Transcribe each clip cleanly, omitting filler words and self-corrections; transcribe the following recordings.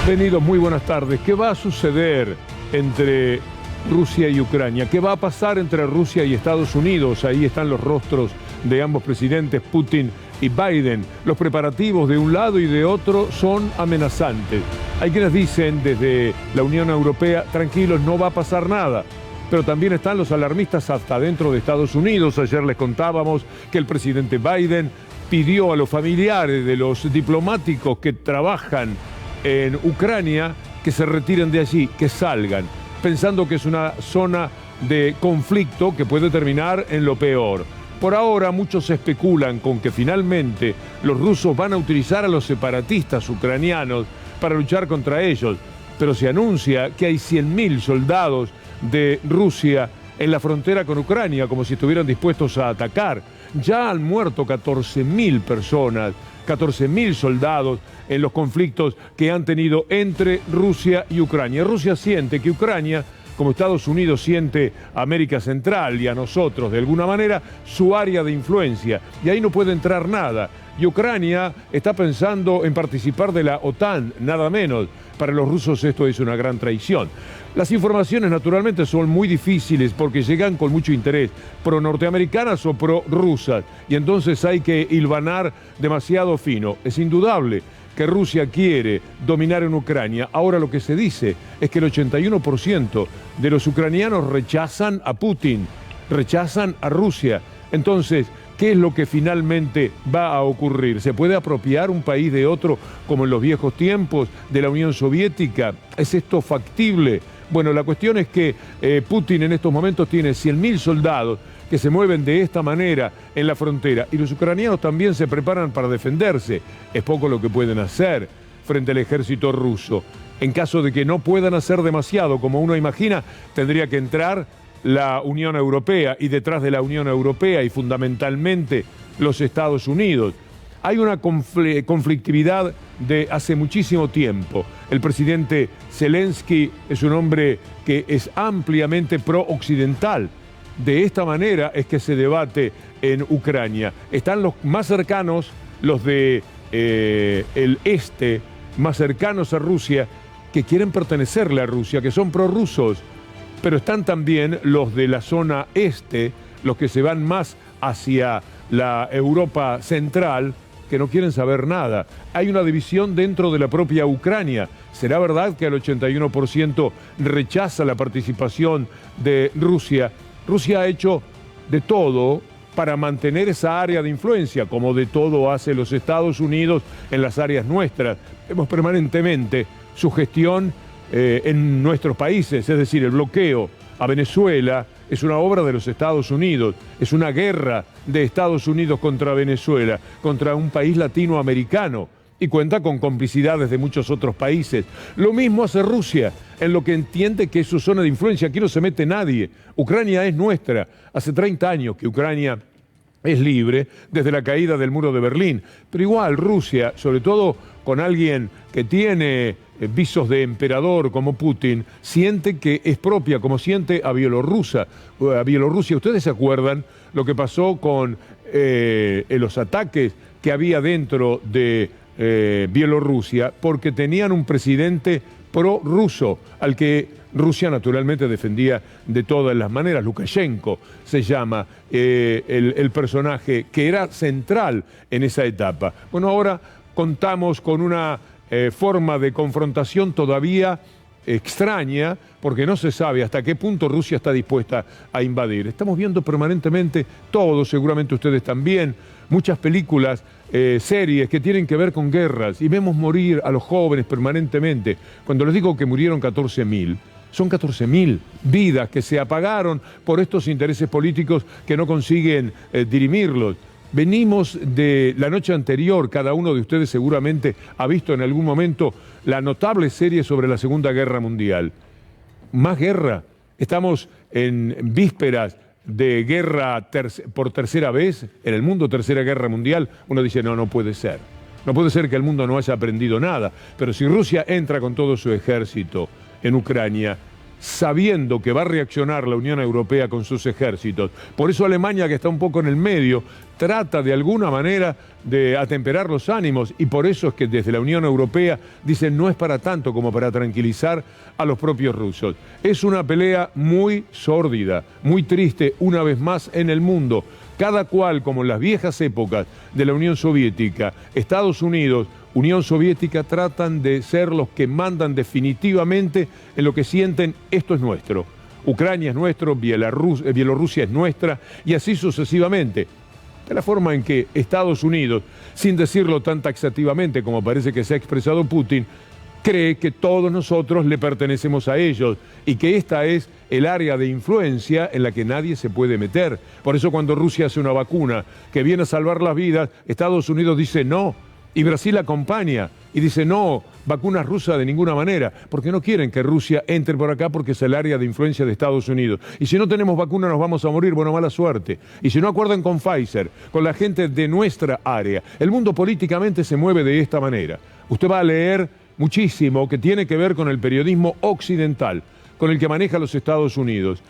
Bienvenidos, muy buenas tardes. ¿Qué va a suceder entre Rusia y Ucrania? ¿Qué va a pasar entre Rusia y Estados Unidos? Ahí están los rostros de ambos presidentes, Putin y Biden. Los preparativos de un lado y de otro son amenazantes. Hay quienes dicen desde la Unión Europea, tranquilos, no va a pasar nada. Pero también están los alarmistas hasta dentro de Estados Unidos. Ayer les contábamos que el presidente Biden pidió a los familiares de los diplomáticos que trabajan en Ucrania que se retiren de allí, que salgan, pensando que es una zona de conflicto que puede terminar en lo peor. Por ahora muchos especulan con que finalmente los rusos van a utilizar a los separatistas ucranianos para luchar contra ellos, pero se anuncia que hay 100.000 soldados de Rusia en la frontera con Ucrania, como si estuvieran dispuestos a atacar. Ya han muerto 14.000 personas, 14.000 soldados en los conflictos que han tenido entre Rusia y Ucrania. Rusia siente que Ucrania, como Estados Unidos siente a América Central y a nosotros de alguna manera, su área de influencia, y ahí no puede entrar nada. Y Ucrania está pensando en participar de la OTAN, nada menos. Para los rusos esto es una gran traición. Las informaciones naturalmente son muy difíciles porque llegan con mucho interés, pro-norteamericanas o pro-rusas, y entonces hay que hilvanar demasiado fino. Es indudable que Rusia quiere dominar en Ucrania. Ahora lo que se dice es que el 81% de los ucranianos rechazan a Putin, rechazan a Rusia. Entonces, ¿qué es lo que finalmente va a ocurrir? ¿Se puede apropiar un país de otro como en los viejos tiempos de la Unión Soviética? ¿Es esto factible? Bueno, la cuestión es que Putin en estos momentos tiene 100.000 soldados que se mueven de esta manera en la frontera, y los ucranianos también se preparan para defenderse. Es poco lo que pueden hacer frente al ejército ruso. En caso de que no puedan hacer demasiado, como uno imagina, tendría que entrar la Unión Europea, y detrás de la Unión Europea y fundamentalmente los Estados Unidos. Hay una conflictividad de hace muchísimo tiempo. El presidente Zelensky es un hombre que es ampliamente pro-occidental. De esta manera es que se debate en Ucrania. Están los más cercanos, los de el este, más cercanos a Rusia, que quieren pertenecerle a Rusia, que son prorrusos. Pero están también los de la zona este, los que se van más hacia la Europa central, que no quieren saber nada. Hay una división dentro de la propia Ucrania. ¿Será verdad que el 81% rechaza la participación de Rusia? Rusia ha hecho de todo para mantener esa área de influencia, como de todo hace los Estados Unidos en las áreas nuestras. Vemos permanentemente su gestión en nuestros países, es decir, el bloqueo a Venezuela es una obra de los Estados Unidos, es una guerra de Estados Unidos contra Venezuela, contra un país latinoamericano, y cuenta con complicidades de muchos otros países. Lo mismo hace Rusia, en lo que entiende que es su zona de influencia. Aquí no se mete nadie. Ucrania es nuestra. Hace 30 años que Ucrania es libre, desde la caída del muro de Berlín. Pero igual Rusia, sobre todo con alguien que tiene visos de emperador como Putin, siente que es propia, como siente a Bielorrusia. ¿Ustedes se acuerdan lo que pasó con los ataques que había dentro de Bielorrusia? Porque tenían un presidente prorruso, al que Rusia naturalmente defendía de todas las maneras. Lukashenko se llama el personaje que era central en esa etapa. Bueno, ahora contamos con una forma de confrontación todavía extraña, porque no se sabe hasta qué punto Rusia está dispuesta a invadir. Estamos viendo permanentemente todo, seguramente ustedes también, muchas películas, series que tienen que ver con guerras, y vemos morir a los jóvenes permanentemente. Cuando les digo que murieron 14.000, son 14.000 vidas que se apagaron por estos intereses políticos que no consiguen dirimirlos. Venimos de la noche anterior, cada uno de ustedes seguramente ha visto en algún momento la notable serie sobre la Segunda Guerra Mundial. Más guerra. Estamos en vísperas de guerra por tercera vez en el mundo, tercera guerra mundial. Uno dice, no puede ser. No puede ser que el mundo no haya aprendido nada. Pero si Rusia entra con todo su ejército en Ucrania, sabiendo que va a reaccionar la Unión Europea con sus ejércitos. Por eso Alemania, que está un poco en el medio, trata de alguna manera de atemperar los ánimos, y por eso es que desde la Unión Europea dicen no es para tanto como para tranquilizar a los propios rusos. Es una pelea muy sórdida, muy triste, una vez más en el mundo. Cada cual, como en las viejas épocas de la Unión Soviética, Estados Unidos, Unión Soviética, tratan de ser los que mandan definitivamente en lo que sienten, esto es nuestro. Ucrania es nuestro, Bielorrusia es nuestra, y así sucesivamente. De la forma en que Estados Unidos, sin decirlo tan taxativamente como parece que se ha expresado Putin, cree que todos nosotros le pertenecemos a ellos y que esta es el área de influencia en la que nadie se puede meter. Por eso cuando Rusia hace una vacuna que viene a salvar las vidas, Estados Unidos dice no, y Brasil acompaña y dice no, vacunas rusas de ninguna manera, porque no quieren que Rusia entre por acá porque es el área de influencia de Estados Unidos. Y si no tenemos vacuna nos vamos a morir, bueno, mala suerte. Y si no acuerdan con Pfizer, con la gente de nuestra área, el mundo políticamente se mueve de esta manera. Usted va a leer muchísimo que tiene que ver con el periodismo occidental, con el que maneja los Estados Unidos.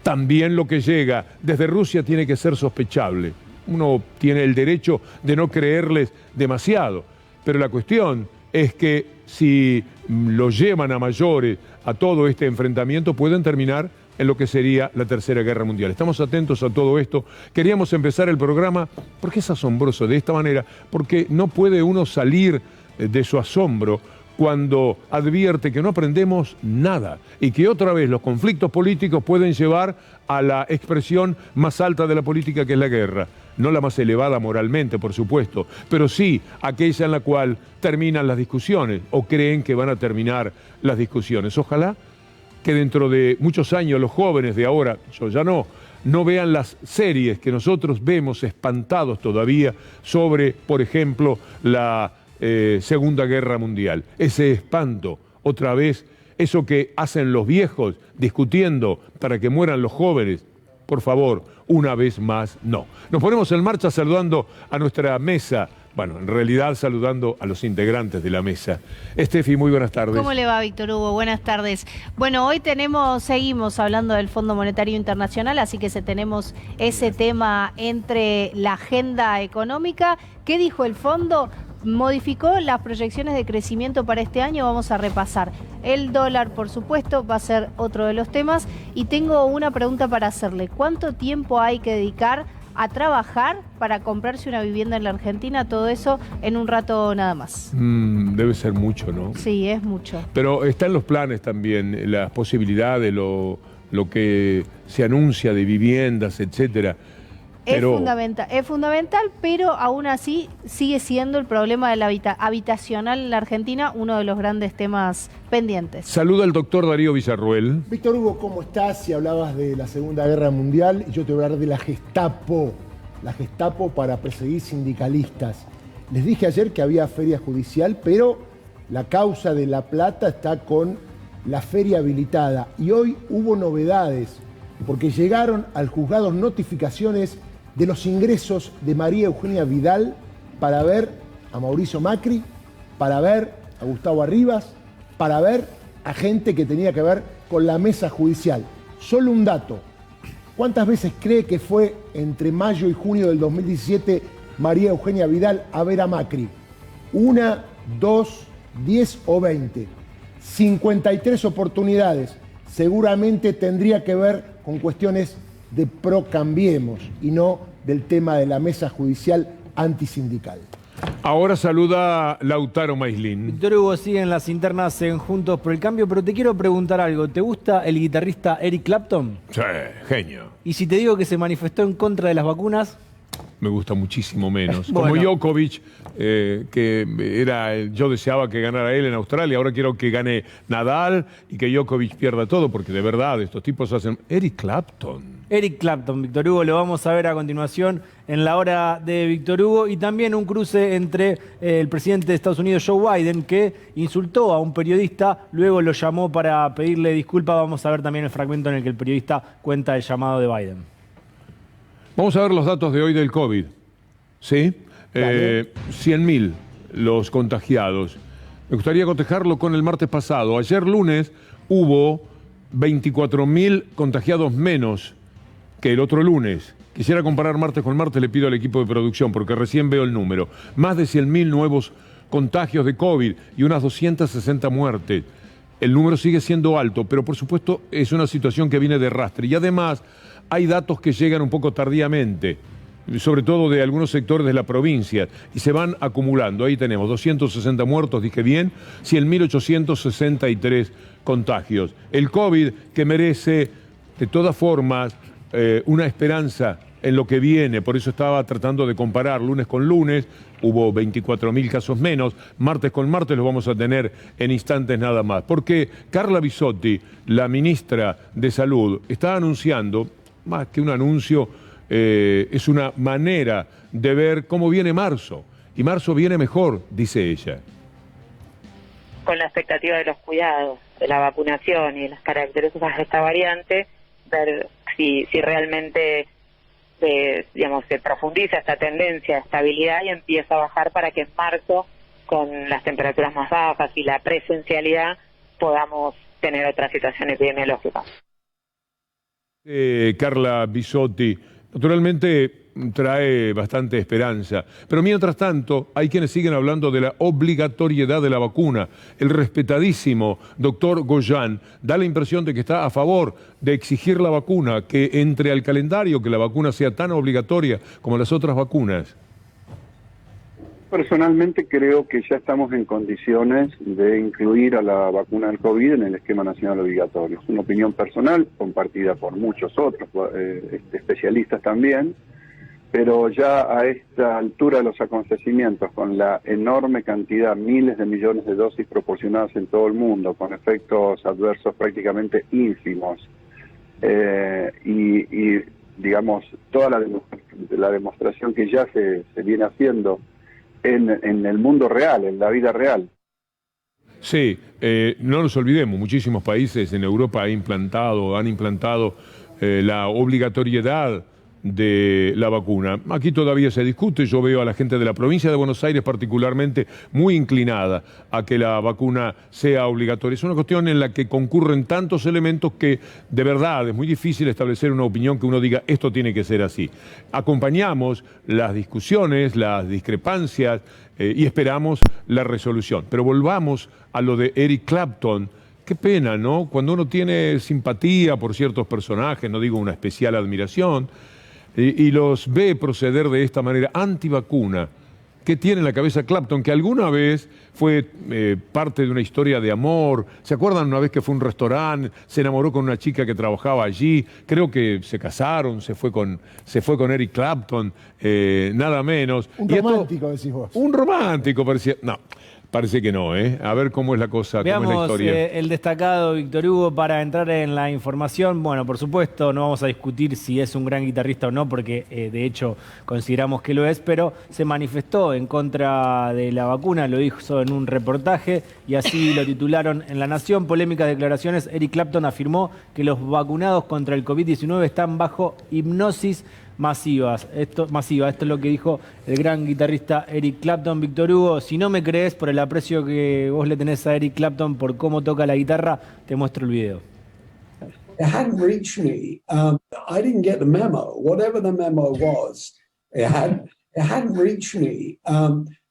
También lo que llega desde Rusia tiene que ser sospechable. Uno tiene el derecho de no creerles demasiado, pero la cuestión es que si lo llevan a mayores a todo este enfrentamiento, pueden terminar en lo que sería la Tercera Guerra Mundial. Estamos atentos a todo esto. Queríamos empezar el programa porque es asombroso de esta manera, porque no puede uno salir de su asombro cuando advierte que no aprendemos nada y que otra vez los conflictos políticos pueden llevar a la expresión más alta de la política, que es la guerra. No la más elevada moralmente, por supuesto, pero sí aquella en la cual terminan las discusiones o creen que van a terminar las discusiones. Ojalá que dentro de muchos años los jóvenes de ahora, yo ya no vean las series que nosotros vemos espantados todavía sobre, por ejemplo, la Segunda Guerra Mundial. Ese espanto, otra vez, eso que hacen los viejos discutiendo para que mueran los jóvenes, por favor, una vez más, no. Nos ponemos en marcha saludando a nuestra mesa, bueno, en realidad saludando a los integrantes de la mesa. Estefi, muy buenas tardes. ¿Cómo le va, Víctor Hugo? Buenas tardes. Bueno, hoy seguimos hablando del Fondo Monetario Internacional, así que tenemos ese tema entre la agenda económica. ¿Qué dijo el fondo? Modificó las proyecciones de crecimiento para este año, vamos a repasar. El dólar, por supuesto, va a ser otro de los temas. Y tengo una pregunta para hacerle. ¿Cuánto tiempo hay que dedicar a trabajar para comprarse una vivienda en la Argentina? Todo eso en un rato nada más. Debe ser mucho, ¿no? Sí, es mucho. Pero está en los planes también, las posibilidades, lo que se anuncia de viviendas, etcétera. Pero Es fundamental, pero aún así sigue siendo el problema de la habitacional en la Argentina uno de los grandes temas pendientes. Saluda al doctor Darío Villarruel. Víctor Hugo, ¿cómo estás? Si hablabas de la Segunda Guerra Mundial, yo te voy a hablar de la Gestapo para perseguir sindicalistas. Les dije ayer que había feria judicial, pero la causa de La Plata está con la feria habilitada. Y hoy hubo novedades, porque llegaron al juzgado notificaciones de los ingresos de María Eugenia Vidal para ver a Mauricio Macri, para ver a Gustavo Arribas, para ver a gente que tenía que ver con la mesa judicial. Solo un dato. ¿Cuántas veces cree que fue entre mayo y junio del 2017 María Eugenia Vidal a ver a Macri? 1, 2, 10 o 20. 53 oportunidades. Seguramente tendría que ver con cuestiones de Cambiemos y no del tema de la mesa judicial antisindical. Ahora saluda Lautaro Maislin. Víctor Hugo, siguen las internas en Juntos por el Cambio, pero te quiero preguntar algo. ¿Te gusta el guitarrista Eric Clapton? Sí, genio. Y si te digo que se manifestó en contra de las vacunas... Me gusta muchísimo menos. Bueno. Como Djokovic, yo deseaba que ganara él en Australia, ahora quiero que gane Nadal y que Djokovic pierda todo, porque de verdad estos tipos hacen... Eric Clapton, Víctor Hugo, lo vamos a ver a continuación en la hora de Víctor Hugo, y también un cruce entre el presidente de Estados Unidos, Joe Biden, que insultó a un periodista, luego lo llamó para pedirle disculpas. Vamos a ver también el fragmento en el que el periodista cuenta el llamado de Biden. Vamos a ver los datos de hoy del COVID. ¿Sí? 100.000 los contagiados. Me gustaría cotejarlo con el martes pasado. Ayer lunes hubo 24.000 contagiados menos que el otro lunes. Quisiera comparar martes con martes, le pido al equipo de producción, porque recién veo el número. Más de 100.000 nuevos contagios de COVID y unas 260 muertes. El número sigue siendo alto, pero por supuesto es una situación que viene de rastre. Y además hay datos que llegan un poco tardíamente, sobre todo de algunos sectores de la provincia, y se van acumulando. Ahí tenemos 260 muertos, dije bien, 100.863 contagios. El COVID que merece, de todas formas, una esperanza en lo que viene. Por eso estaba tratando de comparar lunes con lunes. Hubo 24.000 casos menos. Martes con martes los vamos a tener en instantes nada más. Porque Carla Bisotti, la ministra de Salud, está anunciando, más que un anuncio, es una manera de ver cómo viene marzo. Y marzo viene mejor, dice ella. Con la expectativa de los cuidados, de la vacunación y de las características de esta variante, ver si realmente se profundiza esta tendencia de estabilidad y empieza a bajar para que en marzo, con las temperaturas más bajas y la presencialidad, podamos tener otra situación epidemiológica. Carla Bisotti, naturalmente trae bastante esperanza, pero mientras tanto hay quienes siguen hablando de la obligatoriedad de la vacuna. El respetadísimo doctor Goyan da la impresión de que está a favor de exigir la vacuna, que entre al calendario que la vacuna sea tan obligatoria como las otras vacunas. Personalmente creo que ya estamos en condiciones de incluir a la vacuna del COVID en el esquema nacional obligatorio. Es una opinión personal, compartida por muchos otros especialistas también, pero ya a esta altura de los acontecimientos, con la enorme cantidad, miles de millones de dosis proporcionadas en todo el mundo, con efectos adversos prácticamente ínfimos, y digamos, toda la demostración que ya se viene haciendo en el mundo real, en la vida real. Sí, no nos olvidemos, muchísimos países en Europa han implantado la obligatoriedad de la vacuna. Aquí todavía se discute. Yo veo a la gente de la provincia de Buenos Aires particularmente muy inclinada a que la vacuna sea obligatoria. Es una cuestión en la que concurren tantos elementos que de verdad es muy difícil establecer una opinión que uno diga esto tiene que ser así. Acompañamos las discusiones, las discrepancias y esperamos la resolución. Pero volvamos a lo de Eric Clapton. Qué pena, ¿no? Cuando uno tiene simpatía por ciertos personajes, no digo una especial admiración, y los ve proceder de esta manera antivacuna. ¿Qué tiene en la cabeza Clapton? Que alguna vez fue parte de una historia de amor. ¿Se acuerdan una vez que fue a un restaurante, se enamoró con una chica que trabajaba allí? Creo que se casaron, se fue con Eric Clapton, nada menos. Un romántico, decís vos. Un romántico, parecía. No. Parece que no, ¿eh? A ver cómo es la cosa, Veamos, cómo es la historia. El destacado Víctor Hugo para entrar en la información. Bueno, por supuesto, no vamos a discutir si es un gran guitarrista o no, porque de hecho consideramos que lo es, pero se manifestó en contra de la vacuna, lo hizo en un reportaje y así lo titularon en La Nación. Polémicas declaraciones. Eric Clapton afirmó que los vacunados contra el COVID-19 están bajo hipnosis masiva. Esto es lo que dijo el gran guitarrista Eric Clapton. Víctor Hugo, si no me crees, por el aprecio que vos le tenés a Eric Clapton por cómo toca la guitarra, te muestro el video. It hadn't reached me. I didn't get the memo. Whatever the memo was, it hadn't reached me.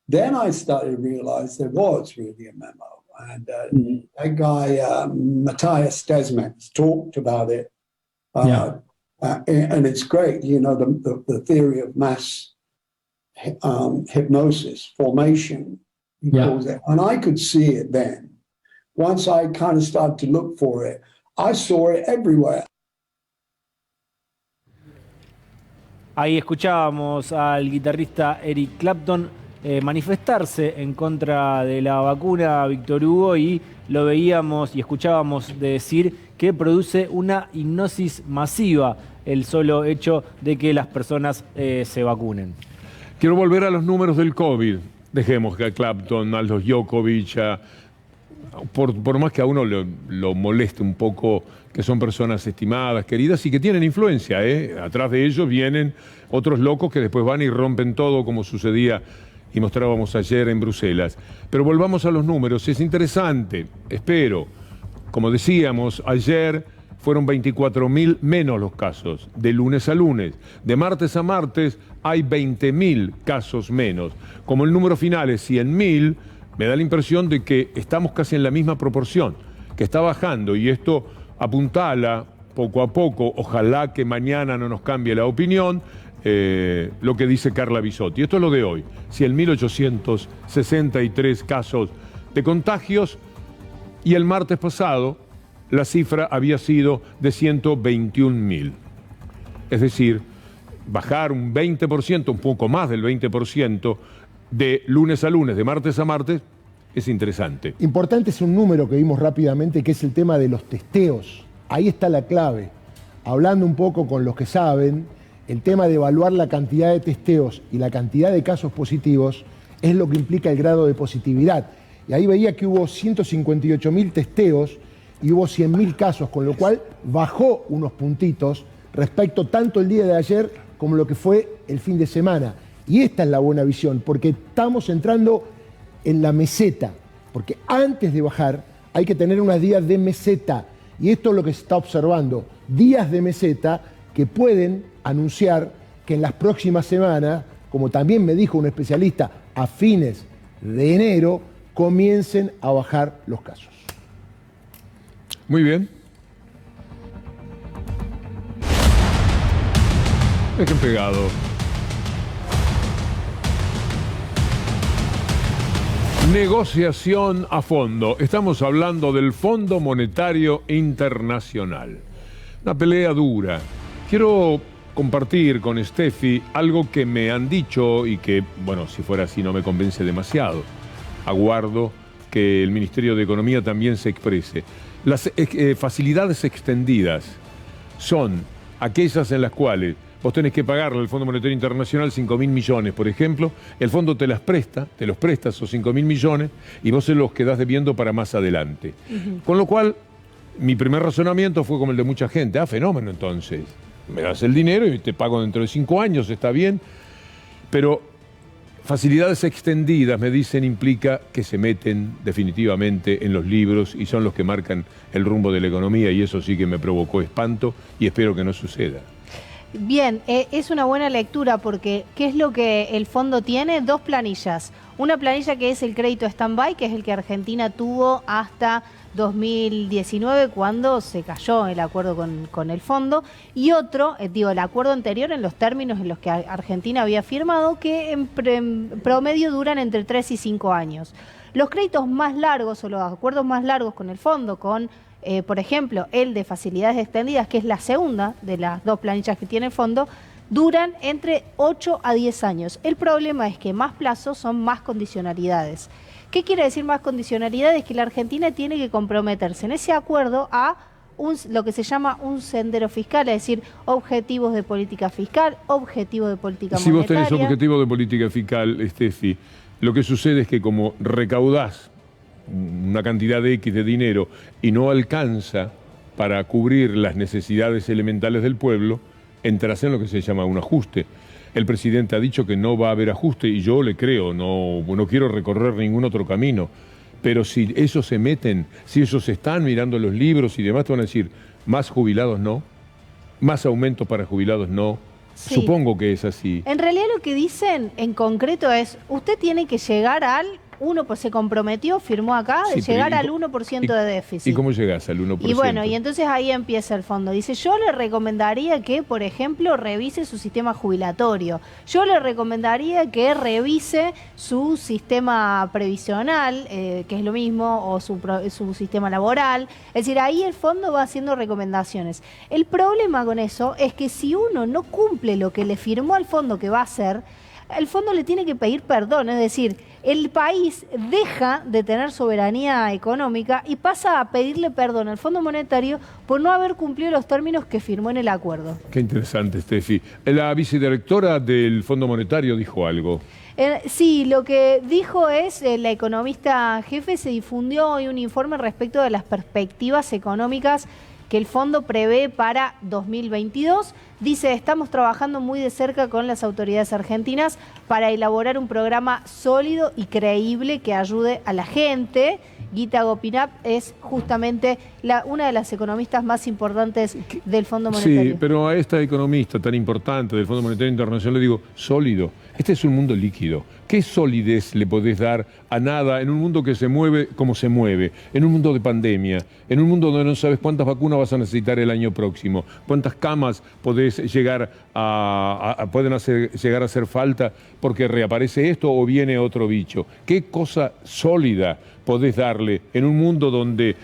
Then I started to realize there was really a memo. And that guy, Matthias Desmet, talked about it. And it's great, you know, the theory of mass hypnosis, formation, he calls it. And I could see it then. Once I kind of started to look for it, I saw it everywhere. Ahí escuchábamos al guitarrista Eric Clapton manifestarse en contra de la vacuna, Víctor Hugo, y lo veíamos y escuchábamos decir que produce una hipnosis masiva el solo hecho de que las personas se vacunen. Quiero volver a los números del COVID. Dejemos que a Clapton, a los Djokovic, por más que a uno lo moleste un poco, que son personas estimadas, queridas y que tienen influencia, Atrás de ellos vienen otros locos que después van y rompen todo, como sucedía y mostrábamos ayer en Bruselas. Pero volvamos a los números. Es interesante, espero. Como decíamos, ayer fueron 24.000 menos los casos, de lunes a lunes. De martes a martes hay 20.000 casos menos. Como el número final es 100.000, me da la impresión de que estamos casi en la misma proporción, que está bajando, y esto apuntala poco a poco, ojalá que mañana no nos cambie la opinión, lo que dice Carla Bisotti. Esto es lo de hoy, 100.863 casos de contagios, y el martes pasado la cifra había sido de 121.000. Es decir, bajar un 20%, un poco más del 20%, de lunes a lunes, de martes a martes, es interesante. Importante es un número que vimos rápidamente, que es el tema de los testeos. Ahí está la clave. Hablando un poco con los que saben, el tema de evaluar la cantidad de testeos y la cantidad de casos positivos es lo que implica el grado de positividad. Y ahí veía que hubo 158.000 testeos y hubo 100.000 casos, con lo cual bajó unos puntitos respecto tanto el día de ayer como lo que fue el fin de semana. Y esta es la buena visión, porque estamos entrando en la meseta, porque antes de bajar hay que tener unos días de meseta, y esto es lo que se está observando, días de meseta que pueden anunciar que en las próximas semanas, como también me dijo un especialista, a fines de enero comiencen a bajar los casos. Muy bien. Dejen pegado. Negociación a fondo. Estamos hablando del Fondo Monetario Internacional. Una pelea dura. Quiero compartir con Steffi algo que me han dicho y que, bueno, si fuera así no me convence demasiado. Aguardo que el Ministerio de Economía también se exprese. Las facilidades extendidas son aquellas en las cuales vos tenés que pagarle al Fondo Monetario Internacional 5.000 millones, por ejemplo, el fondo te los presta esos 5.000 millones, y vos se los quedás debiendo para más adelante. Con lo cual, mi primer razonamiento fue como el de mucha gente. Fenómeno, entonces. Me das el dinero y te pago dentro de 5 años, está bien. Pero facilidades extendidas, me dicen, implica que se meten definitivamente en los libros y son los que marcan el rumbo de la economía, y eso sí que me provocó espanto y espero que no suceda. Bien, es una buena lectura porque ¿qué es lo que el fondo tiene? 2 planillas. Una planilla que es el crédito stand-by, que es el que Argentina tuvo hasta 2019 cuando se cayó el acuerdo con el fondo, y otro, el acuerdo anterior en los términos en los que Argentina había firmado, que en promedio duran entre 3 y 5 años. Los créditos más largos o los acuerdos más largos con el fondo, con por ejemplo, el de facilidades extendidas, que es la segunda de las 2 planillas que tiene el fondo, duran entre 8 a 10 años. El problema es que más plazos son más condicionalidades. ¿Qué quiere decir más condicionalidades? Que la Argentina tiene que comprometerse en ese acuerdo a lo que se llama un sendero fiscal, es decir, objetivos de política fiscal, objetivos de política monetaria. Si vos tenés objetivos de política fiscal, Steffi, lo que sucede es que como recaudás una cantidad de X de dinero y no alcanza para cubrir las necesidades elementales del pueblo, entras en lo que se llama un ajuste. El presidente ha dicho que no va a haber ajuste y yo le creo, no quiero recorrer ningún otro camino. Pero si ellos se meten, si ellos están mirando los libros y demás, te van a decir, más jubilados no, más aumentos para jubilados no. Sí. Supongo que es así. En realidad lo que dicen en concreto es, usted tiene que llegar al 1%, pues se comprometió, firmó acá, de llegar al 1% de déficit. ¿Y cómo llegás al 1%? Y bueno, y entonces ahí empieza el fondo. Dice, yo le recomendaría que, por ejemplo, revise su sistema jubilatorio. Yo le recomendaría que revise su sistema previsional, que es lo mismo, o su sistema laboral. Es decir, ahí el fondo va haciendo recomendaciones. El problema con eso es que si uno no cumple lo que le firmó al fondo que va a hacer, el fondo le tiene que pedir perdón, es decir, el país deja de tener soberanía económica y pasa a pedirle perdón al Fondo Monetario por no haber cumplido los términos que firmó en el acuerdo. Qué interesante, Steffi. La vicedirectora del Fondo Monetario dijo algo. Sí, lo que dijo es, la economista jefe, se difundió hoy un informe respecto de las perspectivas económicas que el fondo prevé para 2022. Dice, estamos trabajando muy de cerca con las autoridades argentinas para elaborar un programa sólido y creíble que ayude a la gente Gita Gopinath es justamente una de las economistas más importantes del Fondo Monetario. Sí, pero a esta economista tan importante del Fondo Monetario Internacional le digo, sólido. Este es un mundo líquido. ¿Qué solidez le podés dar a nada en un mundo que se mueve como se mueve? En un mundo de pandemia, en un mundo donde no sabes cuántas vacunas vas a necesitar el año próximo, cuántas camas podés llegar pueden llegar a hacer falta porque reaparece esto o viene otro bicho. ¿Qué cosa sólida podés darle en un mundo donde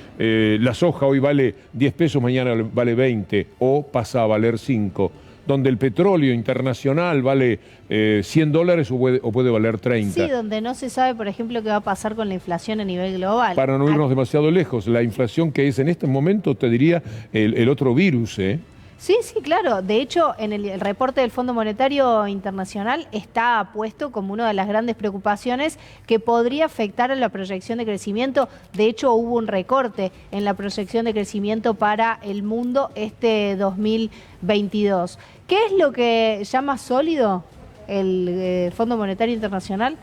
la soja hoy vale 10 pesos, mañana vale 20 o pasa a valer 5? Donde el petróleo internacional vale $100 o puede valer 30. Sí, donde no se sabe, por ejemplo, qué va a pasar con la inflación a nivel global. Para no irnos demasiado lejos, la inflación que es en este momento, te diría, el otro virus, ¿eh? Sí, sí, claro. De hecho, en el reporte del Fondo Monetario Internacional está puesto como una de las grandes preocupaciones que podría afectar a la proyección de crecimiento. De hecho, hubo un recorte en la proyección de crecimiento para el mundo este 2022. ¿Qué es lo que llama sólido el Fondo Monetario Internacional?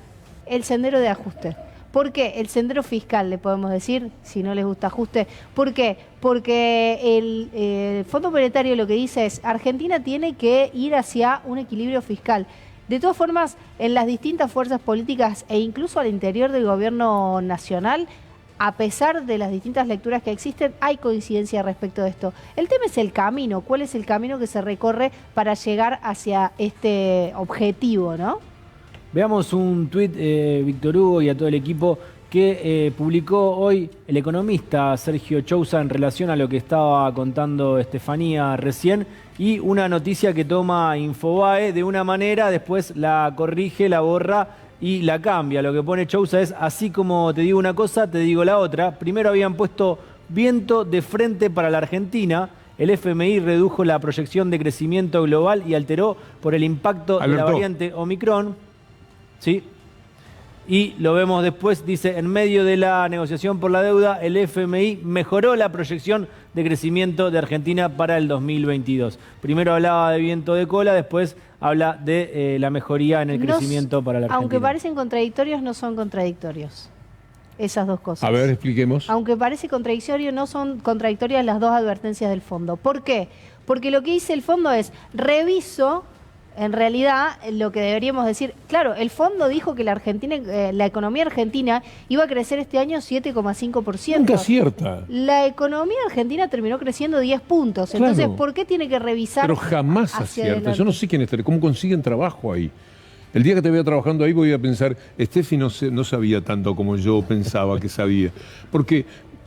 El sendero de ajuste. ¿Por qué? El sendero fiscal, le podemos decir, si no les gusta ajuste. ¿Por qué? Porque el Fondo Monetario lo que dice es, Argentina tiene que ir hacia un equilibrio fiscal. De todas formas, en las distintas fuerzas políticas e incluso al interior del gobierno nacional, a pesar de las distintas lecturas que existen, hay coincidencia respecto de esto. El tema es el camino, cuál es el camino que se recorre para llegar hacia este objetivo, ¿no? Veamos un tuit, Víctor Hugo, y a todo el equipo, que publicó hoy el economista Sergio Chousa en relación a lo que estaba contando Estefanía recién, y una noticia que toma Infobae de una manera, después la corrige, la borra y la cambia. Lo que pone Chousa es, así como te digo una cosa, te digo la otra. Primero habían puesto viento de frente para la Argentina. El FMI redujo la proyección de crecimiento global y alteró por el impacto de la variante Omicron. ¿Sí? Y lo vemos después, dice, en medio de la negociación por la deuda, el FMI mejoró la proyección de crecimiento de Argentina para el 2022. Primero hablaba de viento de cola, después habla de la mejoría en el crecimiento para la Argentina. Aunque parecen contradictorios, no son contradictorios. Esas dos cosas. A ver, expliquemos. Aunque parece contradictorio, no son contradictorias las dos advertencias del fondo. ¿Por qué? Porque lo que dice el fondo es, reviso. En realidad, lo que deberíamos decir, claro, el fondo dijo que la economía argentina iba a crecer este año 7,5%. Nunca acierta. La economía argentina terminó creciendo 10 puntos. Entonces, Claro. ¿por qué tiene que revisar? Pero jamás acierta. Yo no sé quién está, cómo consiguen trabajo ahí. El día que te vea trabajando ahí voy a pensar, Steffi no sabía tanto como yo pensaba que sabía. Porque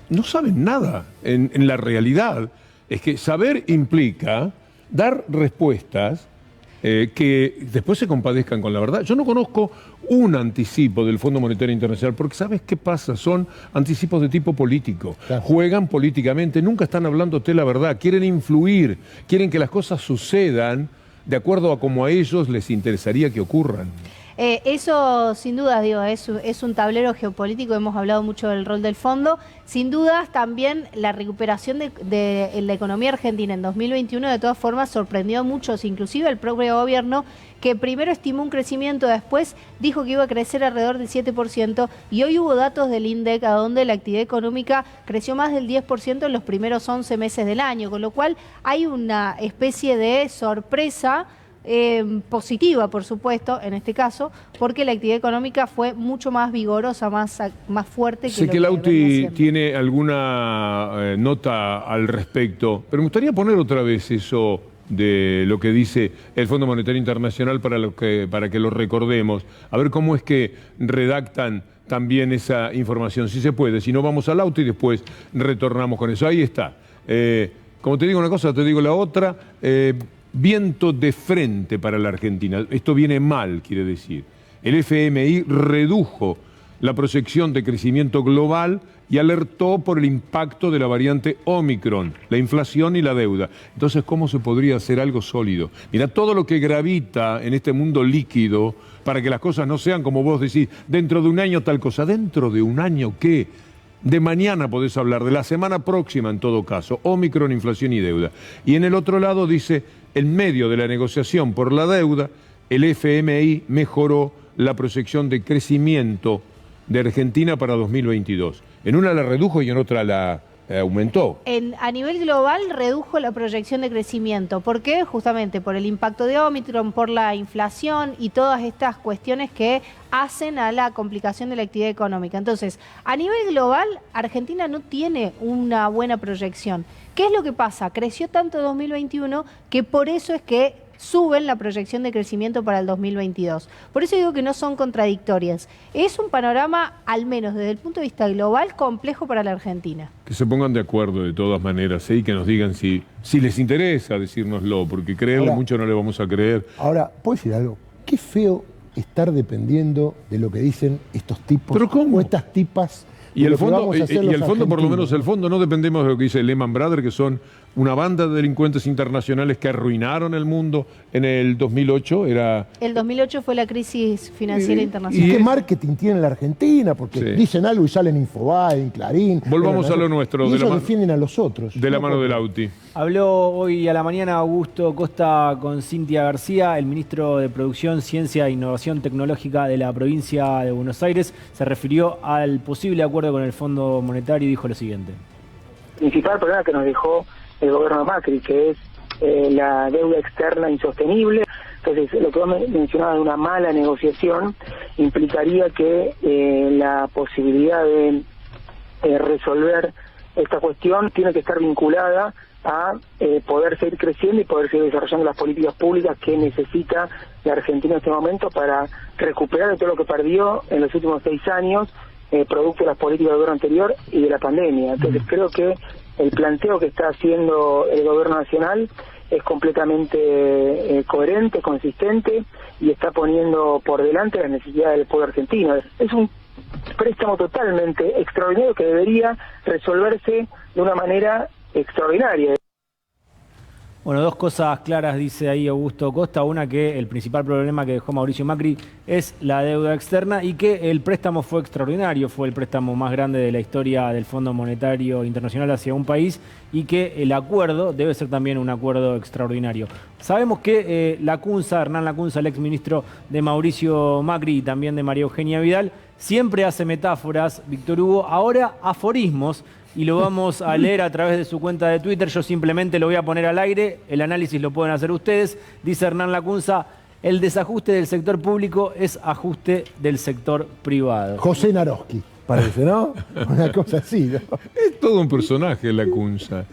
no saben nada en la realidad. Es que saber implica dar respuestas que después se compadezcan con la verdad. Yo no conozco un anticipo del Fondo Monetario Internacional, porque ¿sabes qué pasa? Son anticipos de tipo político. Claro. Juegan políticamente, nunca están hablándote la verdad, quieren influir, quieren que las cosas sucedan de acuerdo a como a ellos les interesaría que ocurran. Eso, sin dudas, digo, es un tablero geopolítico, hemos hablado mucho del rol del fondo. Sin dudas, también la recuperación de la economía argentina en 2021, de todas formas, sorprendió a muchos, inclusive el propio gobierno, que primero estimó un crecimiento, después dijo que iba a crecer alrededor del 7%, y hoy hubo datos del INDEC a donde la actividad económica creció más del 10% en los primeros 11 meses del año, con lo cual hay una especie de sorpresa positiva, por supuesto, en este caso, porque la actividad económica fue mucho más vigorosa, más fuerte que sé lo que Lauti tiene alguna nota al respecto, pero me gustaría poner otra vez eso de lo que dice el Fondo Monetario Internacional para que lo recordemos, a ver cómo es que redactan también esa información, si se puede, si no vamos al auto y después retornamos con eso. Ahí está. Como te digo una cosa, te digo la otra. Viento de frente para la Argentina. Esto viene mal, quiere decir. El FMI redujo la proyección de crecimiento global y alertó por el impacto de la variante Omicron, la inflación y la deuda. Entonces, ¿cómo se podría hacer algo sólido? Mira, todo lo que gravita en este mundo líquido para que las cosas no sean como vos decís, dentro de un año tal cosa. ¿Dentro de un año qué? De mañana podés hablar, de la semana próxima en todo caso, Omicron, inflación y deuda. Y en el otro lado dice, en medio de la negociación por la deuda, el FMI mejoró la proyección de crecimiento de Argentina para 2022. En una la redujo y en otra la aumentó. A nivel global redujo la proyección de crecimiento. ¿Por qué? Justamente por el impacto de Omicron, por la inflación y todas estas cuestiones que hacen a la complicación de la actividad económica. Entonces, a nivel global, Argentina no tiene una buena proyección. ¿Qué es lo que pasa? Creció tanto en 2021 que por eso es que suben la proyección de crecimiento para el 2022. Por eso digo que no son contradictorias. Es un panorama, al menos desde el punto de vista global, complejo para la Argentina. Que se pongan de acuerdo de todas maneras, y que nos digan si les interesa decírnoslo, porque creerle mucho no le vamos a creer. Ahora, ¿puedo decir algo? Qué feo estar dependiendo de lo que dicen estos tipos o estas tipas. Y el fondo, por lo menos el fondo, no dependemos de lo que dice Lehman Brothers, que son una banda de delincuentes internacionales que arruinaron el mundo en el 2008. El 2008 fue la crisis financiera internacional. ¿Y qué marketing tiene la Argentina? Porque dicen algo y salen en Infobae, en Clarín. Volvamos a lo nuestro. Y ellos defienden a los otros. De la mano del Lauti. Habló hoy a la mañana Augusto Costa con Cintia García, el ministro de Producción, Ciencia e Innovación Tecnológica de la provincia de Buenos Aires. Se refirió al posible acuerdo con el Fondo Monetario y dijo lo siguiente. El principal problema que nos dejó el gobierno de Macri, que es la deuda externa insostenible. Entonces, lo que vos mencionabas de una mala negociación implicaría que la posibilidad de resolver esta cuestión tiene que estar vinculada a poder seguir creciendo y poder seguir desarrollando las políticas públicas que necesita la Argentina en este momento para recuperar todo lo que perdió en los últimos 6 años, producto de las políticas del gobierno anterior y de la pandemia. Entonces creo que el planteo que está haciendo el gobierno nacional es completamente coherente, consistente y está poniendo por delante las necesidades del pueblo argentino. Es un préstamo totalmente extraordinario que debería resolverse de una manera extraordinaria. Bueno, 2 cosas claras dice ahí Augusto Costa. Una, que el principal problema que dejó Mauricio Macri es la deuda externa y que el préstamo fue extraordinario, fue el préstamo más grande de la historia del Fondo Monetario Internacional hacia un país y que el acuerdo debe ser también un acuerdo extraordinario. Sabemos que Hernán Lacunza, el exministro de Mauricio Macri y también de María Eugenia Vidal, siempre hace metáforas, Víctor Hugo, ahora aforismos, y lo vamos a leer a través de su cuenta de Twitter. Yo simplemente lo voy a poner al aire, el análisis lo pueden hacer ustedes. Dice Hernán Lacunza: el desajuste del sector público es ajuste del sector privado. José Naroski, parece, ¿no? Una cosa así, ¿no? Es todo un personaje Lacunza.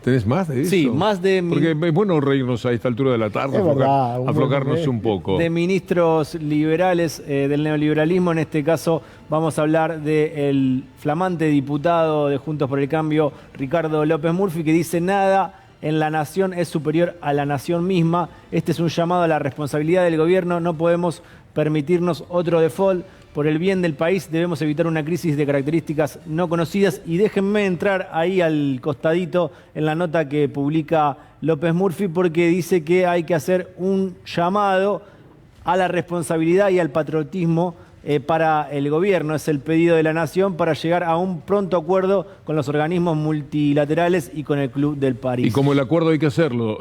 ¿Tenés más de eso? Sí, más de... Porque es bueno reírnos a esta altura de la tarde, aflojarnos un poco. De ministros liberales del neoliberalismo, en este caso vamos a hablar del flamante diputado de Juntos por el Cambio, Ricardo López Murphy, que dice: nada en la nación es superior a la nación misma. Este es un llamado a la responsabilidad del gobierno, no podemos permitirnos otro default. Por el bien del país debemos evitar una crisis de características no conocidas. Y déjenme entrar ahí al costadito en la nota que publica López Murphy, porque dice que hay que hacer un llamado a la responsabilidad y al patriotismo para el gobierno. Es el pedido de la Nación para llegar a un pronto acuerdo con los organismos multilaterales y con el Club del París. Y como el acuerdo hay que hacerlo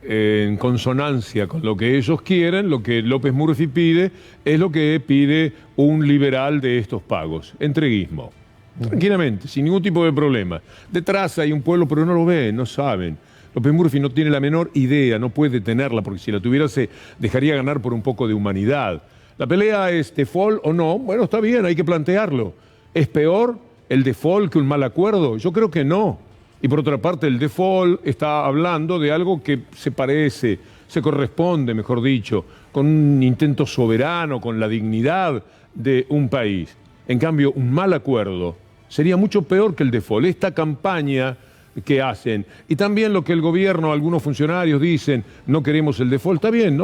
en consonancia con lo que ellos quieren, lo que López Murphy pide es lo que pide un liberal de estos pagos: entreguismo. Tranquilamente, sin ningún tipo de problema. Detrás hay un pueblo, pero no lo ven, no saben. López Murphy no tiene la menor idea, no puede tenerla, porque si la tuviera se dejaría ganar por un poco de humanidad. La pelea es default o no. Bueno, está bien, hay que plantearlo. ¿Es peor el default que un mal acuerdo? Yo creo que no. Y por otra parte, el default está hablando de algo que se parece, se corresponde, mejor dicho, con un intento soberano, con la dignidad de un país. En cambio, un mal acuerdo sería mucho peor que el default. Esta campaña que hacen, y también lo que el gobierno, algunos funcionarios dicen: no queremos el default. Está bien,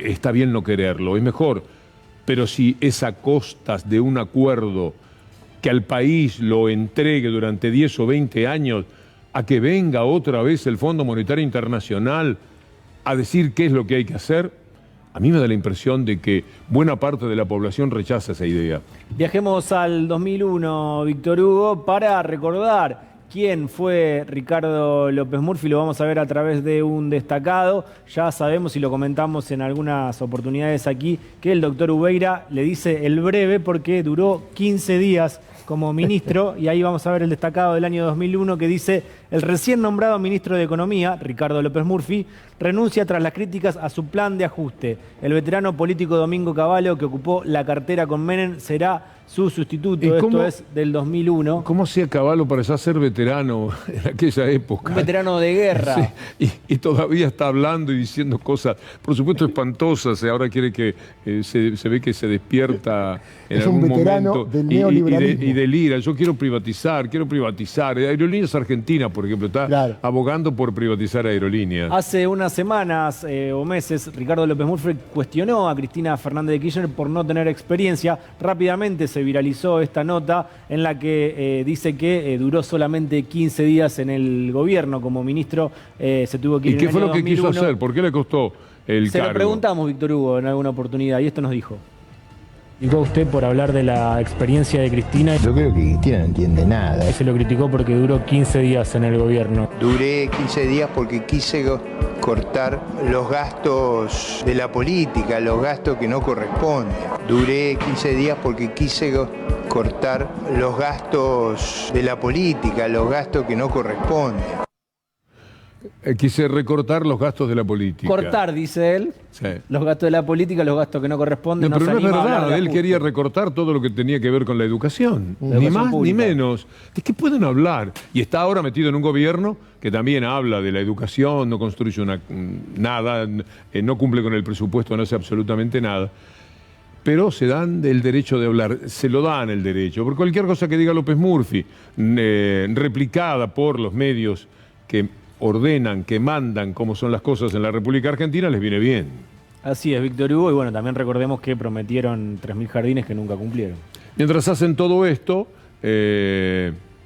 está bien no quererlo, es mejor. Pero si es a costas de un acuerdo que al país lo entregue durante 10 o 20 años, a que venga otra vez el Fondo Monetario Internacional a decir qué es lo que hay que hacer, a mí me da la impresión de que buena parte de la población rechaza esa idea. Viajemos al 2001, Víctor Hugo, para recordar quién fue Ricardo López Murphy lo vamos a ver a través de un destacado. Ya sabemos y lo comentamos en algunas oportunidades aquí que el doctor Ubeira le dice el breve porque duró 15 días como ministro y ahí vamos a ver el destacado del año 2001 que dice: el recién nombrado ministro de Economía, Ricardo López Murphy, renuncia tras las críticas a su plan de ajuste. El veterano político Domingo Cavallo, que ocupó la cartera con Menem, será su sustituto. Esto es del 2001. ¿Cómo hacía Cavallo para ya ser veterano en aquella época? Un veterano de guerra. Sí, y todavía está hablando y diciendo cosas, por supuesto, espantosas. Ahora quiere que se ve que se despierta en es algún un veterano momento del neoliberalismo. y delira. Yo quiero privatizar. Aerolíneas Argentina, por ejemplo, está abogando por privatizar aerolíneas. Hace unas semanas o meses, Ricardo López Murphy cuestionó a Cristina Fernández de Kirchner por no tener experiencia. Rápidamente se viralizó esta nota en la que dice que duró solamente 15 días en el gobierno como ministro. Se tuvo que ir. ¿Y qué en el fue año lo que 2001. quiso hacer? ¿Por qué le costó el Se cargo? lo preguntamos, Víctor Hugo, en alguna oportunidad y esto nos dijo. Criticó usted por hablar de la experiencia de Cristina. Yo creo que Cristina no entiende nada. Se lo criticó porque duró 15 días en el gobierno. Duré 15 días porque quise cortar los gastos de la política, los gastos que no corresponden. Duré 15 días porque quise cortar los gastos de la política, los gastos que no corresponden. Quise recortar los gastos de la política. Cortar, dice él, sí, los gastos de la política, los gastos que no corresponden. No, pero no es verdad, él ajuste. quería recortar todo lo que tenía que ver con la educación. Ni más pública. ni menos. ¿De qué pueden hablar? Y está ahora metido en un gobierno que también habla de la educación, no construye nada, no cumple con el presupuesto, no hace absolutamente nada. Pero se dan el derecho de hablar, se lo dan el derecho. Por cualquier cosa que diga López Murphy, replicada por los medios que ordenan, que mandan cómo son las cosas en la República Argentina, les viene bien. Así es, Víctor Hugo, y bueno, también recordemos que prometieron 3.000 jardines que nunca cumplieron. Mientras hacen todo esto,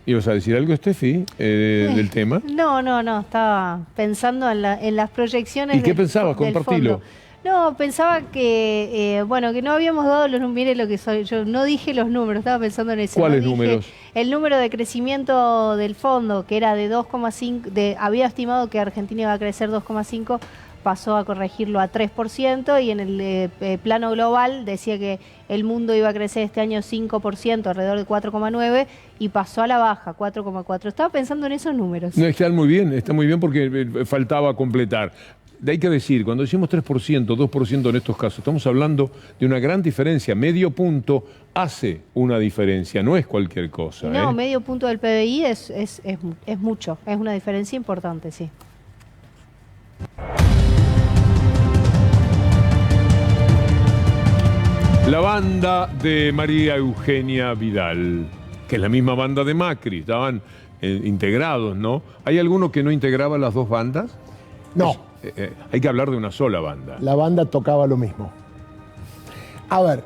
¿ibas a decir algo, Steffi, del tema? No, estaba pensando en las proyecciones. ¿Y qué pensabas? Compartilo. No, pensaba que, que no habíamos dado los números. Mire lo que soy, yo no dije los números, estaba pensando en eso. ¿Cuáles no dije números? El número de crecimiento del fondo, que era de 2,5, había estimado que Argentina iba a crecer 2,5, pasó a corregirlo a 3%, y en el plano global decía que el mundo iba a crecer este año 5%, alrededor de 4,9%, y pasó a la baja, 4,4%. Estaba pensando en esos números. No, está muy bien porque faltaba completar. Hay que decir, cuando decimos 3%, 2% en estos casos, estamos hablando de una gran diferencia. Medio punto hace una diferencia, no es cualquier cosa. No, medio punto del PBI es mucho, es una diferencia importante, sí. La banda de María Eugenia Vidal, que es la misma banda de Macri, estaban integrados, ¿no? ¿Hay alguno que no integraba las dos bandas? No. Hay que hablar de una sola banda. La banda tocaba lo mismo. A ver,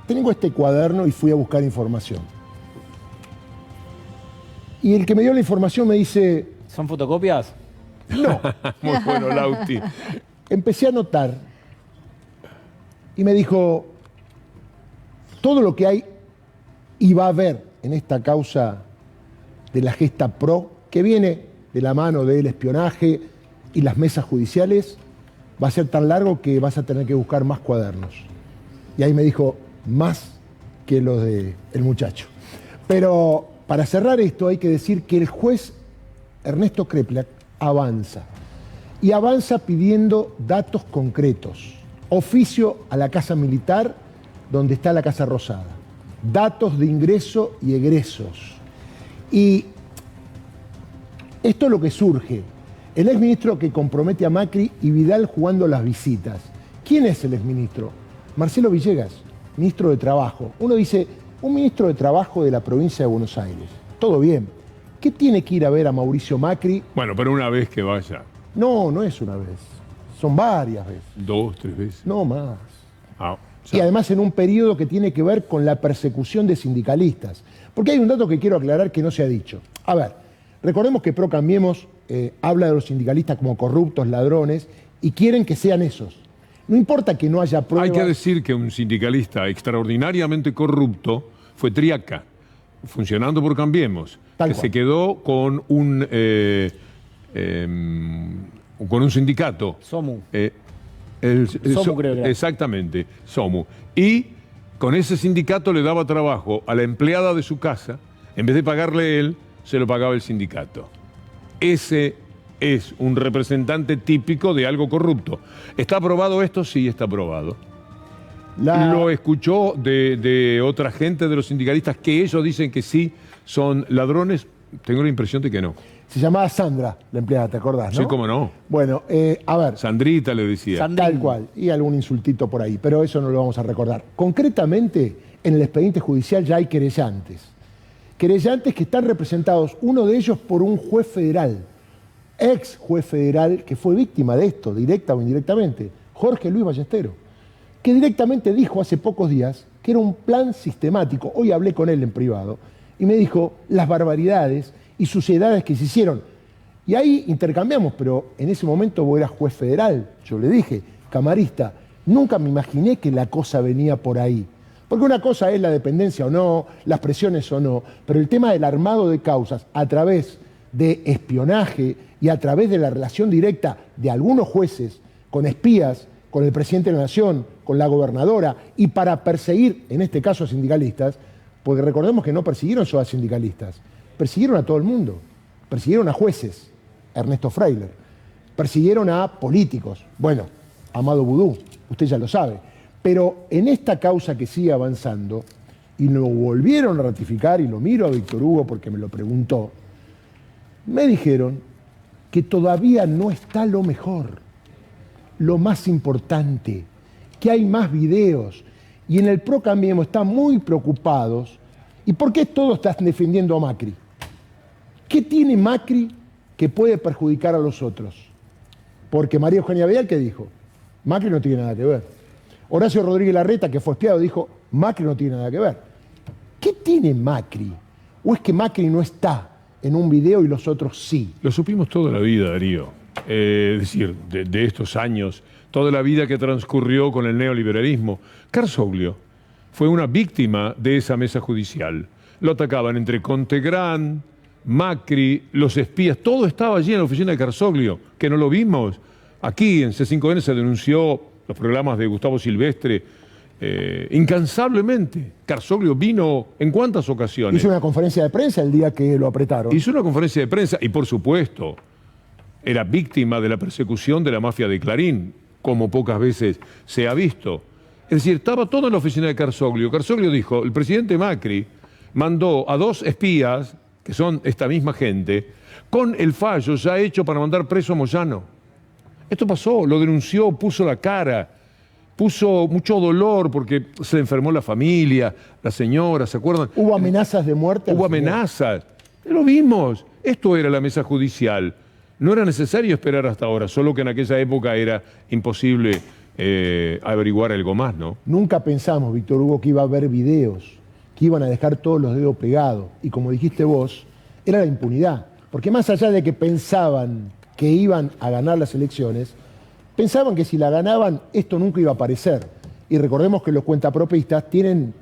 tengo este cuaderno y fui a buscar información. Y el que me dio la información me dice... ¿Son fotocopias? No. Muy bueno, Lauti. Empecé a notar y me dijo, todo lo que hay y va a haber en esta causa de la gesta pro, que viene de la mano del espionaje y las mesas judiciales, va a ser tan largo que vas a tener que buscar más cuadernos. Y ahí me dijo, más que los del muchacho. Pero para cerrar esto hay que decir que el juez Ernesto Kreplak avanza. Y avanza pidiendo datos concretos. Oficio a la Casa Militar, donde está la Casa Rosada. Datos de ingreso y egresos. Y esto es lo que surge. El exministro que compromete a Macri y Vidal jugando las visitas. ¿Quién es el exministro? Marcelo Villegas, ministro de Trabajo. Uno dice, un ministro de Trabajo de la provincia de Buenos Aires. Todo bien. ¿Qué tiene que ir a ver a Mauricio Macri? Bueno, pero una vez que vaya. No, no es una vez. Son varias veces. 2, 3 veces. No más. Sí. Y además en un periodo que tiene que ver con la persecución de sindicalistas. Porque hay un dato que quiero aclarar que no se ha dicho. A ver, recordemos que Pro Cambiemos habla de los sindicalistas como corruptos, ladrones, y quieren que sean esos. No importa que no haya pruebas. Hay que decir que un sindicalista extraordinariamente corrupto fue Triaca. funcionando por Cambiemos, Tal que cual. se quedó con un sindicato. SOMU. SOMU creo que era. Exactamente, SOMU. Y con ese sindicato le daba trabajo a la empleada de su casa, en vez de pagarle él, se lo pagaba el sindicato. Ese es un representante típico de algo corrupto. ¿Está aprobado esto? Sí, está aprobado. Lo escuchó de otra gente, de los sindicalistas, que ellos dicen que sí son ladrones. Tengo la impresión de que no. Se llamaba Sandra, la empleada, ¿te acordás, no? Sí, cómo no. Bueno, a ver. Sandrita le decía. Tal cual. Y algún insultito por ahí, pero eso no lo vamos a recordar. Concretamente, en el expediente judicial ya hay querellantes. Querellantes que están representados, uno de ellos por un juez federal, ex juez federal, que fue víctima de esto, directa o indirectamente, Jorge Luis Ballesteros, que directamente dijo hace pocos días que era un plan sistemático. Hoy hablé con él en privado y me dijo las barbaridades y suciedades que se hicieron. Y ahí intercambiamos, pero en ese momento vos eras juez federal. Yo le dije, camarista, nunca me imaginé que la cosa venía por ahí. Porque una cosa es la dependencia o no, las presiones o no, pero el tema del armado de causas a través de espionaje y a través de la relación directa de algunos jueces con espías, con el presidente de la Nación, con la gobernadora, y para perseguir, en este caso a sindicalistas, porque recordemos que no persiguieron solo a sindicalistas, persiguieron a todo el mundo, persiguieron a jueces, Ernesto Freiler, persiguieron a políticos, bueno, Amado Vudú, usted ya lo sabe, pero en esta causa que sigue avanzando, y lo volvieron a ratificar, y lo miro a Víctor Hugo porque me lo preguntó, me dijeron que todavía no está lo mejor, lo más importante, que hay más videos, y en el PRO Cambiemos están muy preocupados. ¿Y por qué todos están defendiendo a Macri? ¿Qué tiene Macri que puede perjudicar a los otros? Porque María Eugenia Vidal, ¿qué dijo? Macri no tiene nada que ver. Horacio Rodríguez Larreta, que fue espiado, dijo, Macri no tiene nada que ver. ¿Qué tiene Macri? ¿O es que Macri no está en un video y los otros sí? Lo supimos toda la vida, Darío. Es decir, de estos años, toda la vida que transcurrió con el neoliberalismo. Carzoglio fue una víctima de esa mesa judicial. Lo atacaban entre Contegrán, Macri, los espías, todo estaba allí en la oficina de Carzoglio, que no lo vimos. Aquí en C5N se denunció los programas de Gustavo Silvestre incansablemente. Carzoglio vino ¿en cuántas ocasiones? Hizo una conferencia de prensa el día que lo apretaron. Hizo una conferencia de prensa y, por supuesto, era víctima de la persecución de la mafia de Clarín, como pocas veces se ha visto. Es decir, estaba todo en la oficina de Carzoglio. Carzoglio dijo, el presidente Macri mandó a 2 espías, que son esta misma gente, con el fallo ya hecho para mandar preso a Moyano. Esto pasó, lo denunció, puso la cara, puso mucho dolor porque se enfermó la familia, la señora, ¿se acuerdan? Hubo amenazas de muerte. Hubo amenazas. Lo vimos. Esto era la mesa judicial. No era necesario esperar hasta ahora, solo que en aquella época era imposible averiguar algo más, ¿no? Nunca pensamos, Víctor Hugo, que iba a haber videos, que iban a dejar todos los dedos pegados. Y como dijiste vos, era la impunidad. Porque más allá de que pensaban que iban a ganar las elecciones, pensaban que si la ganaban, esto nunca iba a aparecer. Y recordemos que los cuentapropistas tienen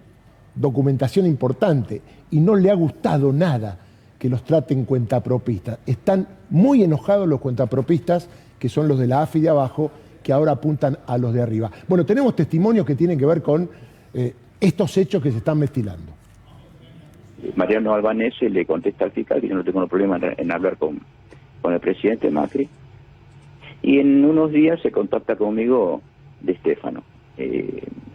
documentación importante y no le ha gustado nada que los traten cuentapropistas. Están muy enojados los cuentapropistas, que son los de la AFI de abajo, que ahora apuntan a los de arriba. Bueno, tenemos testimonios que tienen que ver con estos hechos que se están vestilando. Mariano Albanese le contesta al fiscal que yo no tengo problema en hablar con el presidente Macri. Y en unos días se contacta conmigo de Stefano,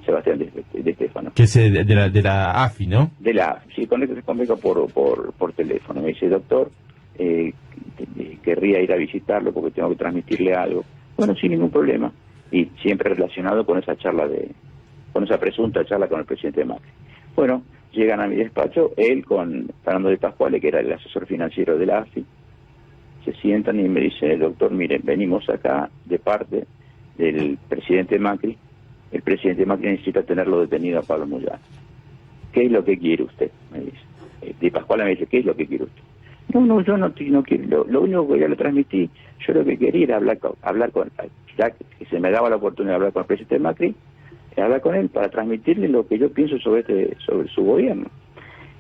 Sebastián de Stefano. Que es de la AFI, ¿no? De la AFI, sí, conecta conmigo por teléfono. Me dice, doctor, querría ir a visitarlo porque tengo que transmitirle algo. Bueno, sin ningún problema. Y siempre relacionado con esa charla con esa presunta charla con el presidente Macri. Bueno, llegan a mi despacho, él con Fernando de Pascuale, que era el asesor financiero de la AFI, se sientan y me dicen, doctor, miren, venimos acá de parte del presidente Macri. El presidente Macri necesita tenerlo detenido a Pablo Moyano. ¿Qué es lo que quiere usted? Me dice. De Pascuala me dice, ¿qué es lo que quiere usted? No, yo no quiero. Lo único que ya le transmití, yo lo que quería era hablar con ya que se me daba la oportunidad de hablar con el presidente Macri, hablar con él para transmitirle lo que yo pienso sobre su gobierno.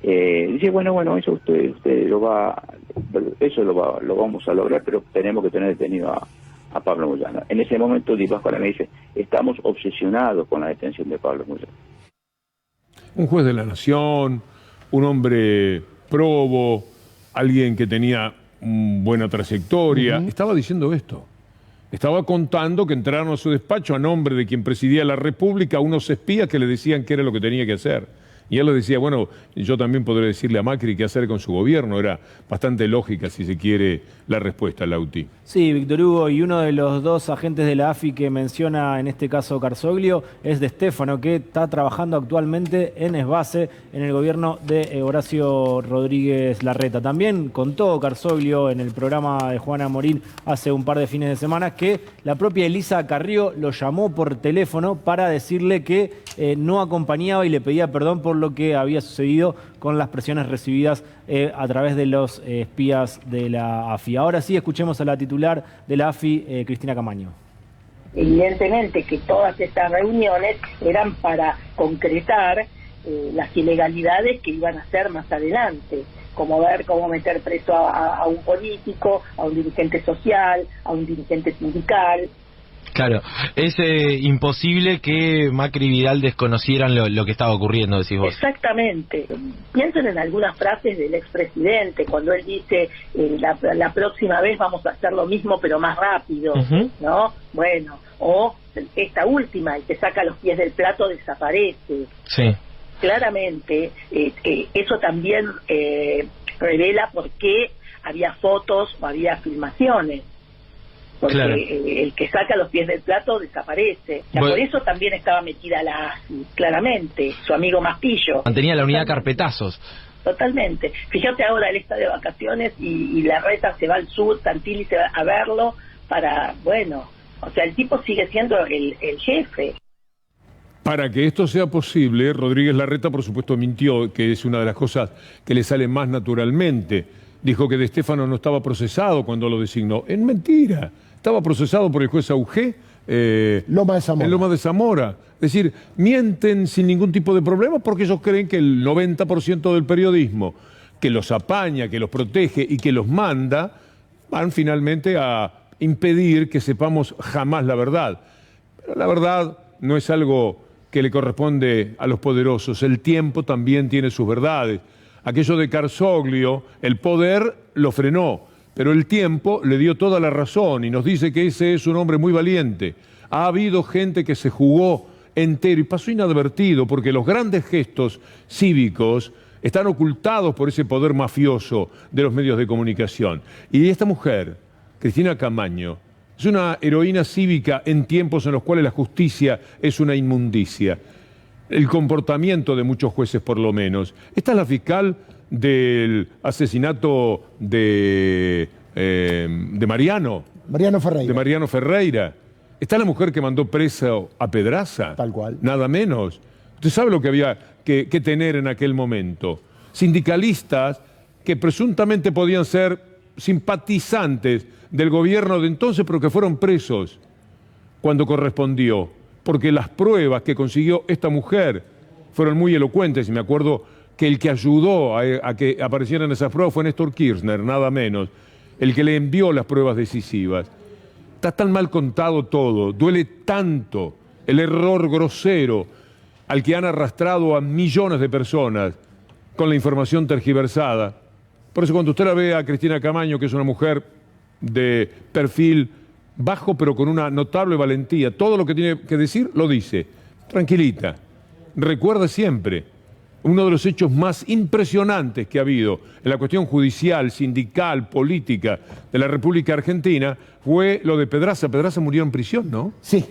Dice, bueno, eso usted lo vamos a lograr, pero tenemos que tener detenido a Pablo Moyano. En ese momento Di Pasquale me dice, estamos obsesionados con la detención de Pablo Moyano. Un juez de la nación, un hombre probo, alguien que tenía buena trayectoria, estaba diciendo esto. Estaba contando que entraron a su despacho a nombre de quien presidía la República unos espías que le decían qué era lo que tenía que hacer. Y él le decía, bueno, yo también podré decirle a Macri qué hacer con su gobierno. Era bastante lógica, si se quiere, la respuesta, Lauti. Sí, Víctor Hugo, y uno de los dos agentes de la AFI que menciona en este caso Carzoglio es De Stefano, que está trabajando actualmente en Esbase, en el gobierno de Horacio Rodríguez Larreta. También contó Carzoglio en el programa de Juana Morín hace un par de fines de semana que la propia Elisa Carrió lo llamó por teléfono para decirle que no acompañaba y le pedía perdón por lo que había sucedido con las presiones recibidas a través de los espías de la AFI. Ahora sí, escuchemos a la titular de la AFI, Cristina Camaño. Evidentemente que todas estas reuniones eran para concretar las ilegalidades que iban a hacer más adelante, como ver cómo meter preso a un político, a un dirigente social, a un dirigente sindical. Claro, es imposible que Macri y Vidal desconocieran lo que estaba ocurriendo, decís vos. Exactamente. Piensen en algunas frases del expresidente, cuando él dice, la próxima vez vamos a hacer lo mismo pero más rápido, ¿no? Bueno, o esta última, el que saca los pies del plato desaparece. Sí. Claramente, eso también revela por qué había fotos o había filmaciones. Porque claro, el que saca los pies del plato desaparece. O sea, por eso también estaba metida la AFI, claramente, su amigo Mastillo. Mantenía la unidad carpetazos. Totalmente. Fíjate ahora, él está de vacaciones y Larreta se va al sur, Santilli se va a verlo para, bueno, o sea, el tipo sigue siendo el jefe. Para que esto sea posible, Rodríguez Larreta, por supuesto, mintió, que es una de las cosas que le sale más naturalmente. Dijo que De Stefano no estaba procesado cuando lo designó. Es mentira. Estaba procesado por el juez Augé Loma de Zamora. En Loma de Zamora. Es decir, mienten sin ningún tipo de problema porque ellos creen que el 90% del periodismo que los apaña, que los protege y que los manda, van finalmente a impedir que sepamos jamás la verdad. Pero la verdad no es algo que le corresponde a los poderosos. El tiempo también tiene sus verdades. Aquello de Carzoglio, el poder lo frenó, pero el tiempo le dio toda la razón y nos dice que ese es un hombre muy valiente. Ha habido gente que se jugó entero y pasó inadvertido porque los grandes gestos cívicos están ocultados por ese poder mafioso de los medios de comunicación. Y esta mujer, Cristina Camaño, es una heroína cívica en tiempos en los cuales la justicia es una inmundicia. El comportamiento de muchos jueces, por lo menos. Esta es la fiscal del asesinato de Mariano Ferreira. De Mariano Ferreira. Está la mujer que mandó preso a Pedraza. Tal cual. Nada menos. Usted sabe lo que había que tener en aquel momento. Sindicalistas que presuntamente podían ser simpatizantes del gobierno de entonces, pero que fueron presos cuando correspondió. Porque las pruebas que consiguió esta mujer fueron muy elocuentes. Y me acuerdo que el que ayudó a que aparecieran esas pruebas fue Néstor Kirchner, nada menos. El que le envió las pruebas decisivas. Está tan mal contado todo, duele tanto el error grosero al que han arrastrado a millones de personas con la información tergiversada. Por eso cuando usted la ve a Cristina Camaño, que es una mujer de perfil bajo pero con una notable valentía, todo lo que tiene que decir lo dice, tranquilita. Recuerda siempre, uno de los hechos más impresionantes que ha habido en la cuestión judicial, sindical, política de la República Argentina fue lo de Pedraza. Pedraza murió en prisión, ¿no? Sí.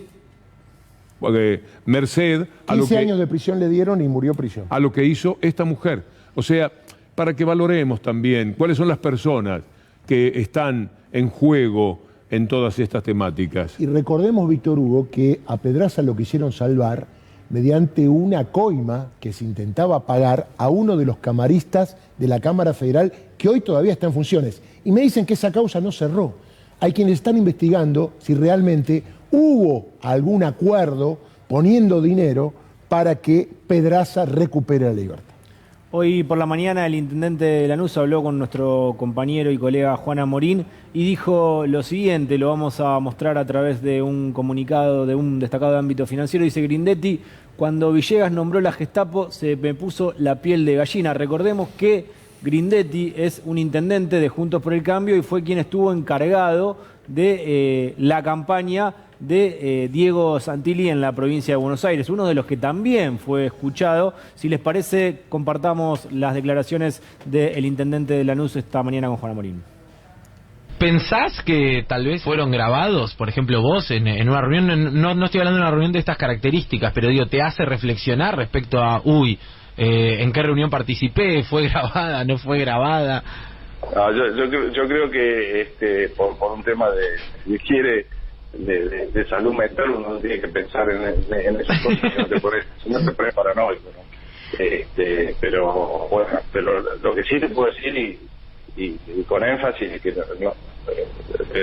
Porque merced a 15 años de prisión le dieron y murió prisión. A lo que hizo esta mujer. O sea, para que valoremos también cuáles son las personas que están en juego en todas estas temáticas. Y recordemos, Víctor Hugo, que a Pedraza lo quisieron salvar mediante una coima que se intentaba pagar a uno de los camaristas de la Cámara Federal que hoy todavía está en funciones. Y me dicen que esa causa no cerró. Hay quienes están investigando si realmente hubo algún acuerdo poniendo dinero para que Pedraza recupere la libertad. Hoy por la mañana el intendente de Lanús habló con nuestro compañero y colega Juan Amorín y dijo lo siguiente, lo vamos a mostrar a través de un comunicado de un destacado de ámbito financiero. Dice Grindetti: cuando Villegas nombró la Gestapo se me puso la piel de gallina. Recordemos que Grindetti es un intendente de Juntos por el Cambio y fue quien estuvo encargado de la campaña de Diego Santilli en la provincia de Buenos Aires, uno de los que también fue escuchado. Si les parece, compartamos las declaraciones del intendente de Lanús esta mañana con Juan Amorín. ¿Pensás que tal vez fueron grabados? Por ejemplo, vos en una reunión, no estoy hablando de una reunión de estas características, pero digo, ¿te hace reflexionar respecto a, en qué reunión participé? ¿Fue grabada? ¿No fue grabada? No, yo creo que por un tema de de salud mental uno tiene que pensar en esas cosas, no te pones paranoico, ¿no? Pero bueno, pero lo que sí te puedo decir y con énfasis es que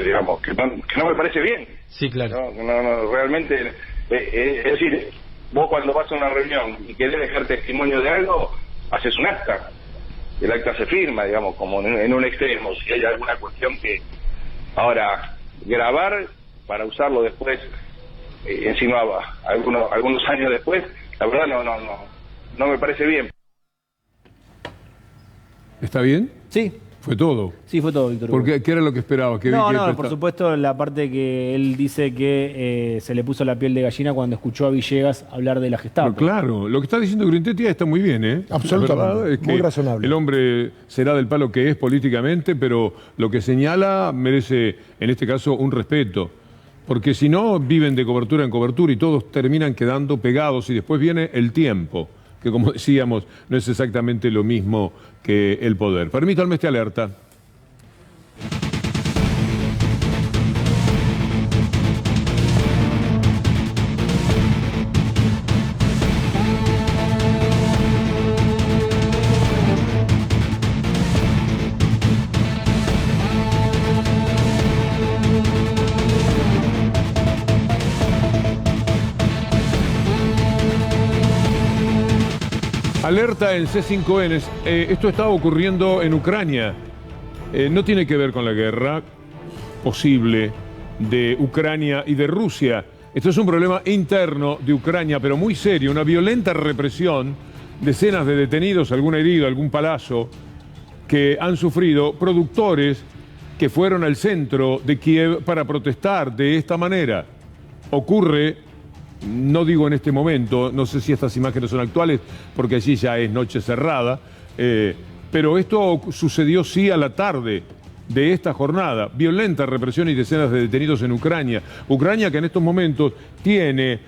digamos que no me parece bien. Sí, claro. No realmente es decir, vos cuando vas a una reunión y querés dejar testimonio de algo, haces un acta. El acta se firma, digamos, como en un extremo, si hay alguna cuestión que... Ahora, grabar para usarlo después, encima algunos años después, la verdad no me parece bien. ¿Está bien? Sí. ¿Fue todo? Sí, fue todo, Víctor Hugo. ¿Qué era lo que esperaba? Por supuesto, la parte que él dice que se le puso la piel de gallina cuando escuchó a Villegas hablar de la Gestapo. Pero claro, lo que está diciendo Grindetti está muy bien, ¿eh? Absolutamente, es que muy razonable. El hombre será del palo que es políticamente, pero lo que señala merece, en este caso, un respeto. Porque si no, viven de cobertura en cobertura y todos terminan quedando pegados y después viene el tiempo, que como decíamos, no es exactamente lo mismo que el poder. Permítanme esta alerta. Alerta en C5N. Esto está ocurriendo en Ucrania. No tiene que ver con la guerra posible de Ucrania y de Rusia. Esto es un problema interno de Ucrania, pero muy serio. Una violenta represión, decenas de detenidos, algún herido, algún palazo, que han sufrido productores que fueron al centro de Kiev para protestar de esta manera. Ocurre... No digo en este momento, no sé si estas imágenes son actuales, porque allí ya es noche cerrada, pero esto sucedió sí a la tarde de esta jornada. Violenta represión y decenas de detenidos en Ucrania. Ucrania que en estos momentos tiene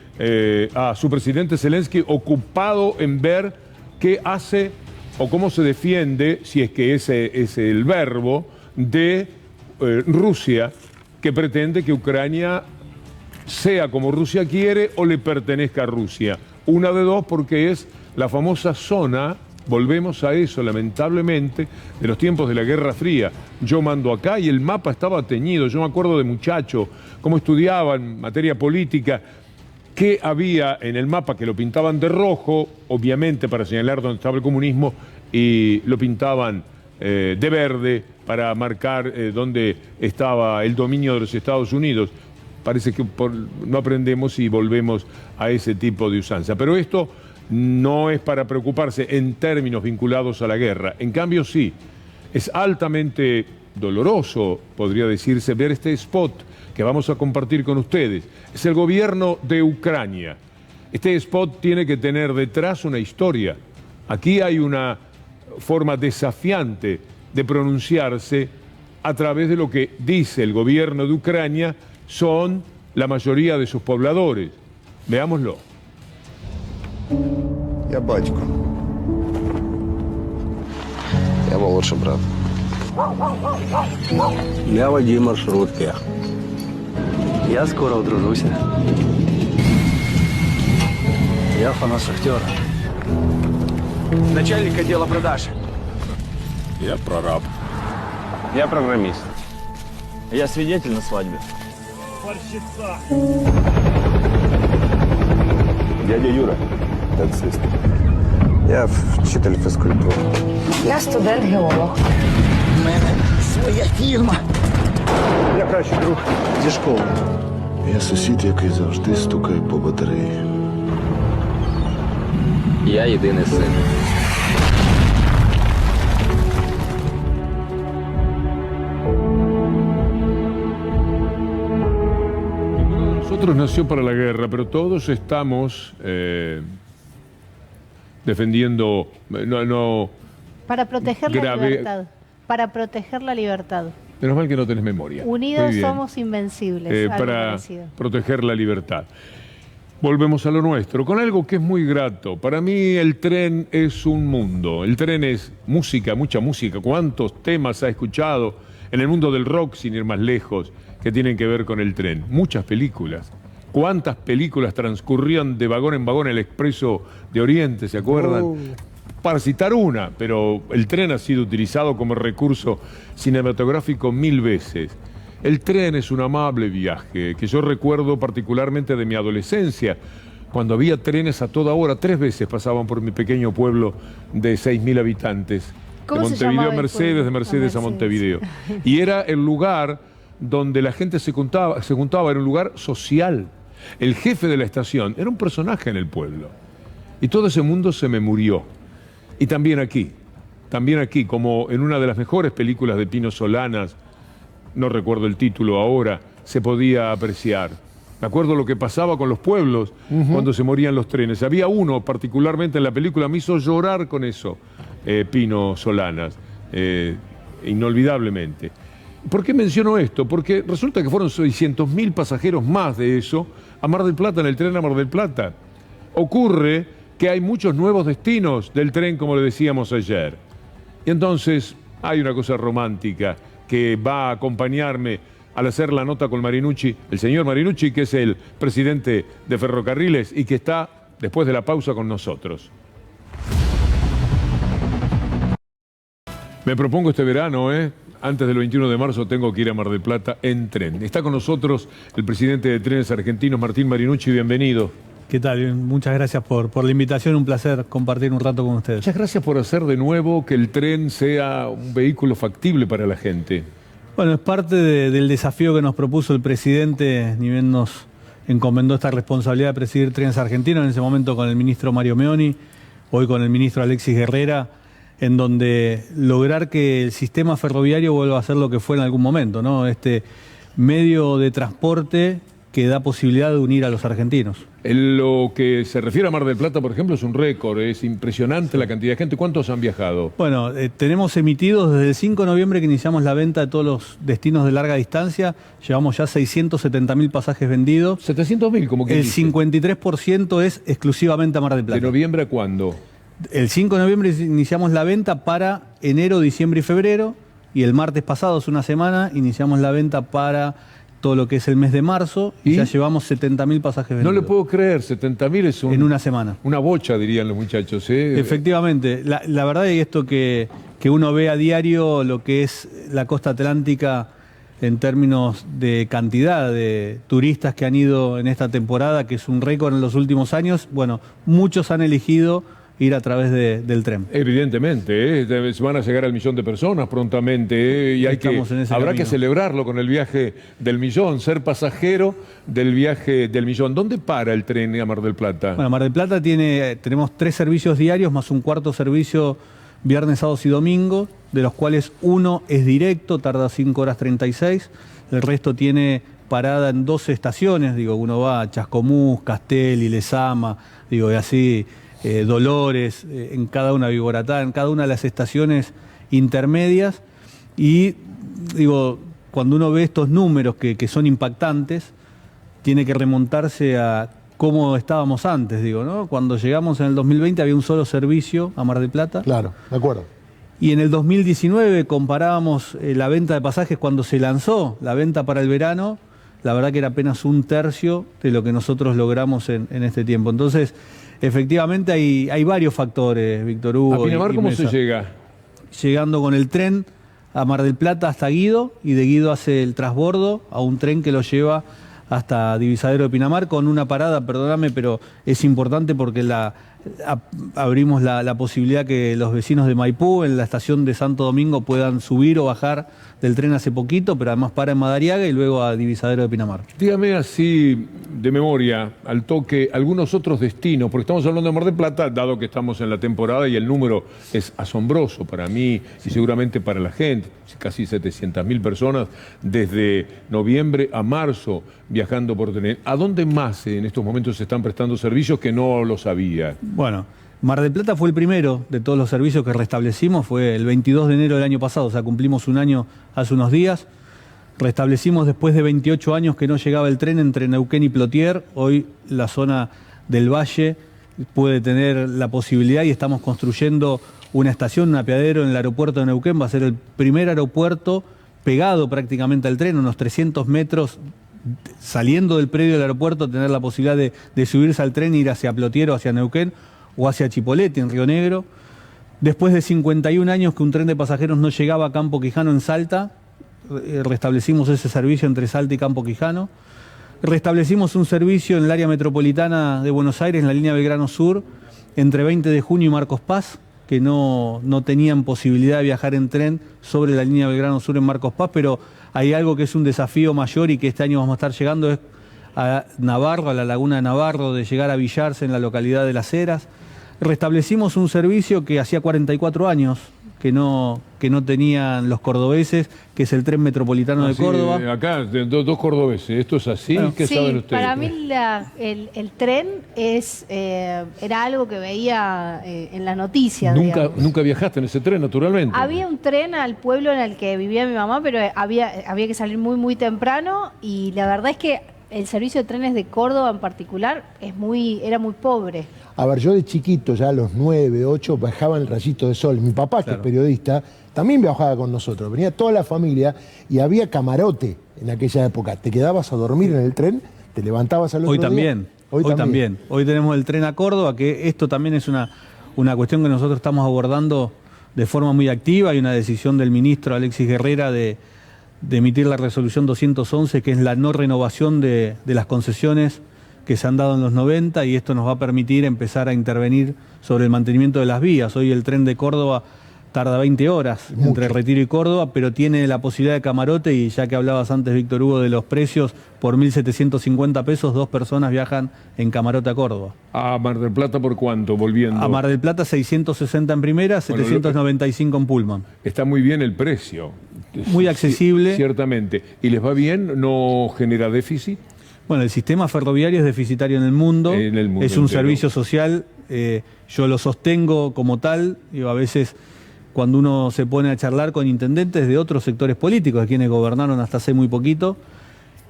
a su presidente Zelensky ocupado en ver qué hace o cómo se defiende, si es que ese es el verbo, de Rusia, que pretende que Ucrania sea como Rusia quiere o le pertenezca a Rusia. Una de dos, porque es la famosa zona, volvemos a eso lamentablemente, de los tiempos de la Guerra Fría. Yo mando acá y el mapa estaba teñido. Yo me acuerdo de muchacho, cómo estudiaba en materia política, qué había en el mapa, que lo pintaban de rojo, obviamente para señalar dónde estaba el comunismo, y lo pintaban de verde para marcar dónde estaba el dominio de los Estados Unidos. Parece que no aprendemos y volvemos a ese tipo de usanza. Pero esto no es para preocuparse en términos vinculados a la guerra. En cambio, sí, es altamente doloroso, podría decirse, ver este spot que vamos a compartir con ustedes. Es el gobierno de Ucrania. Este spot tiene que tener detrás una historia. Aquí hay una forma desafiante de pronunciarse a través de lo que dice el gobierno de Ucrania son la mayoría de sus pobladores. Veámoslo. Я батько. Я молодший брат. Я водій маршрутки. Я скоро одружуся. Я фанат Шахтера. Начальник отдела продаж. Я прораб. Я программист. Я свидетель на свадьбе. Дядя Юра, таксист. Я вчитель фізкультури. Я студент-геолог. У мене своя фірма. Я кращий друг зі школи. Я сусід, який завжди стукає по батареї. Я єдиний син. Nosotros nació para la guerra, pero todos estamos defendiendo, Para proteger la grave- libertad. Para proteger la libertad. Menos mal que no tenés memoria. Unidos Muy bien. somos invencibles. Algo Para parecido. proteger la libertad. Volvemos a lo nuestro, con algo que es muy grato. Para mí el tren es un mundo. El tren es música, mucha música. ¿Cuántos temas ha escuchado en el mundo del rock, sin ir más lejos, que tienen que ver con el tren? Muchas películas. ¿Cuántas películas transcurrían de vagón en vagón el Expreso de Oriente, se acuerdan? Para citar una, pero el tren ha sido utilizado como recurso cinematográfico 1000 veces. El tren es un amable viaje que yo recuerdo particularmente de mi adolescencia, cuando había trenes a toda hora. 3 veces pasaban por mi pequeño pueblo de 6.000 habitantes. De ¿Cómo se Montevideo llamaba a el Mercedes, pueblo? de Mercedes A a Mercedes. Montevideo. Y era el lugar donde la gente se juntaba, era un lugar social. El jefe de la estación era un personaje en el pueblo. Y todo ese mundo se me murió. Y también aquí, como en una de las mejores películas de Pino Solanas, no recuerdo el título ahora, se podía apreciar. Me acuerdo lo que pasaba con los pueblos cuando se morían los trenes. Había uno particularmente en la película, me hizo llorar con eso, Pino Solanas, inolvidablemente. ¿Por qué menciono esto? Porque resulta que fueron 600.000 pasajeros más de eso a Mar del Plata, en el tren a Mar del Plata. Ocurre que hay muchos nuevos destinos del tren, como le decíamos ayer. Y entonces hay una cosa romántica que va a acompañarme al hacer la nota con Marinucci, el señor Marinucci, que es el presidente de Ferrocarriles y que está después de la pausa con nosotros. Me propongo este verano, antes del 21 de marzo tengo que ir a Mar del Plata en tren. Está con nosotros el presidente de Trenes Argentinos, Martín Marinucci, bienvenido. ¿Qué tal? Muchas gracias por la invitación, un placer compartir un rato con ustedes. Muchas gracias por hacer de nuevo que el tren sea un vehículo factible para la gente. Bueno, es parte del desafío que nos propuso el presidente, ni bien nos encomendó esta responsabilidad de presidir Trenes Argentinos, en ese momento con el ministro Mario Meoni, hoy con el ministro Alexis Guerrera, en donde lograr que el sistema ferroviario vuelva a ser lo que fue en algún momento, ¿no? Este medio de transporte que da posibilidad de unir a los argentinos. En lo que se refiere a Mar del Plata, por ejemplo, es un récord, es impresionante la cantidad de gente. ¿Cuántos han viajado? Bueno, tenemos emitidos desde el 5 de noviembre que iniciamos la venta de todos los destinos de larga distancia, llevamos ya 670.000 pasajes vendidos. 700.000, como que el 53% es exclusivamente a Mar del Plata. ¿De noviembre a cuándo? El 5 de noviembre iniciamos la venta para enero, diciembre y febrero, y el martes pasado, hace una semana, iniciamos la venta para todo lo que es el mes de marzo, y ya llevamos 70.000 pasajes vendidos. No le puedo creer, 70.000 es en una semana. Una bocha, dirían los muchachos. Efectivamente, la verdad es esto que uno ve a diario lo que es la costa atlántica en términos de cantidad de turistas que han ido en esta temporada, que es un récord en los últimos años. Bueno, muchos han elegido ir a través del tren. Evidentemente, van a llegar al 1.000.000 de personas prontamente, y habrá que celebrarlo con el viaje del 1.000.000, ser pasajero del viaje del 1.000.000. ¿Dónde para el tren a Mar del Plata? Bueno, Mar del Plata tenemos 3 servicios diarios más un cuarto servicio viernes, sábados y domingos, de los cuales uno es directo, tarda 5 horas 36, el resto tiene parada en 12 estaciones, uno va a Chascomús, Castelli, Lezama, y así... Dolores, en cada una, Viboratá, en cada una de las estaciones intermedias, y cuando uno ve estos números que son impactantes, tiene que remontarse a cómo estábamos antes, ¿no? Cuando llegamos en el 2020 había un solo servicio a Mar del Plata. Claro, de acuerdo. Y en el 2019 comparábamos la venta de pasajes cuando se lanzó la venta para el verano, la verdad que era apenas 1/3 de lo que nosotros logramos en este tiempo. Entonces, efectivamente hay varios factores, Víctor Hugo. ¿A Pinamar cómo se llega? Llegando con el tren a Mar del Plata hasta Guido, y de Guido hace el transbordo a un tren que lo lleva hasta Divisadero de Pinamar, con una parada, perdóname, pero es importante porque la abrimos la posibilidad que los vecinos de Maipú en la estación de Santo Domingo puedan subir o bajar del tren hace poquito, pero además para en Madariaga y luego a Divisadero de Pinamar. Dígame así de memoria, al toque, algunos otros destinos, porque estamos hablando de Mar del Plata, dado que estamos en la temporada y el número es asombroso para mí y seguramente para la gente, casi 700.000 personas desde noviembre a marzo viajando por tren. ¿A dónde más en estos momentos se están prestando servicios que no lo sabía? Bueno, Mar del Plata fue el primero de todos los servicios que restablecimos, fue el 22 de enero del año pasado, o sea, cumplimos un año hace unos días. Restablecimos después de 28 años que no llegaba el tren entre Neuquén y Plotier. Hoy la zona del Valle puede tener la posibilidad y estamos construyendo una estación, un apeadero en el aeropuerto de Neuquén. Va a ser el primer aeropuerto pegado prácticamente al tren, unos 300 metros saliendo del predio del aeropuerto, tener la posibilidad de subirse al tren e ir hacia Plotier o hacia Neuquén o hacia Chipoleti en Río Negro. Después de 51 años que un tren de pasajeros no llegaba a Campo Quijano en Salta, restablecimos ese servicio entre Salta y Campo Quijano. Restablecimos un servicio en el área metropolitana de Buenos Aires, en la línea Belgrano Sur, entre 20 de junio y Marcos Paz, que no tenían posibilidad de viajar en tren sobre la línea Belgrano Sur en Marcos Paz, pero hay algo que es un desafío mayor y que este año vamos a estar llegando, es a Navarro, a la laguna de Navarro, de llegar a Villarse en la localidad de Las Heras. Restablecimos un servicio que hacía 44 años que no tenían los cordobeses, que es el tren metropolitano de Córdoba. Acá, dos cordobeses, ¿esto es así? Bueno, ¿Qué saben ustedes? Para mí el tren era algo que veía en la noticia. Nunca viajaste en ese tren, naturalmente. Había un tren al pueblo en el que vivía mi mamá, pero había que salir muy, muy temprano y la verdad es que el servicio de trenes de Córdoba en particular era muy pobre. A ver, yo de chiquito, ya a los 9, 8, bajaba en el Rayito de Sol. Mi papá, que es periodista, también viajaba con nosotros. Venía toda la familia y había camarote en aquella época. Te quedabas a dormir en el tren, te levantabas al otro día. Hoy también. Hoy tenemos el tren a Córdoba, que esto también es una cuestión que nosotros estamos abordando de forma muy activa. Hay una decisión del ministro Alexis Guerrera de emitir la resolución 211, que es la no renovación de las concesiones que se han dado en los 90, y esto nos va a permitir empezar a intervenir sobre el mantenimiento de las vías. Hoy el tren de Córdoba tarda 20 horas entre Retiro y Córdoba, pero tiene la posibilidad de camarote, y ya que hablabas antes, Víctor Hugo, de los precios, por 1.750 pesos, 2 personas viajan en camarote a Córdoba. ¿A Mar del Plata por cuánto, volviendo? A Mar del Plata 660 en primera, 795 en Pullman. Está muy bien el precio. Muy accesible. Ciertamente. ¿Y les va bien? ¿No genera déficit? Bueno, el sistema ferroviario es deficitario en el mundo. Es un servicio social. Yo lo sostengo como tal. Digo, a veces cuando uno se pone a charlar con intendentes de otros sectores políticos, de quienes gobernaron hasta hace muy poquito,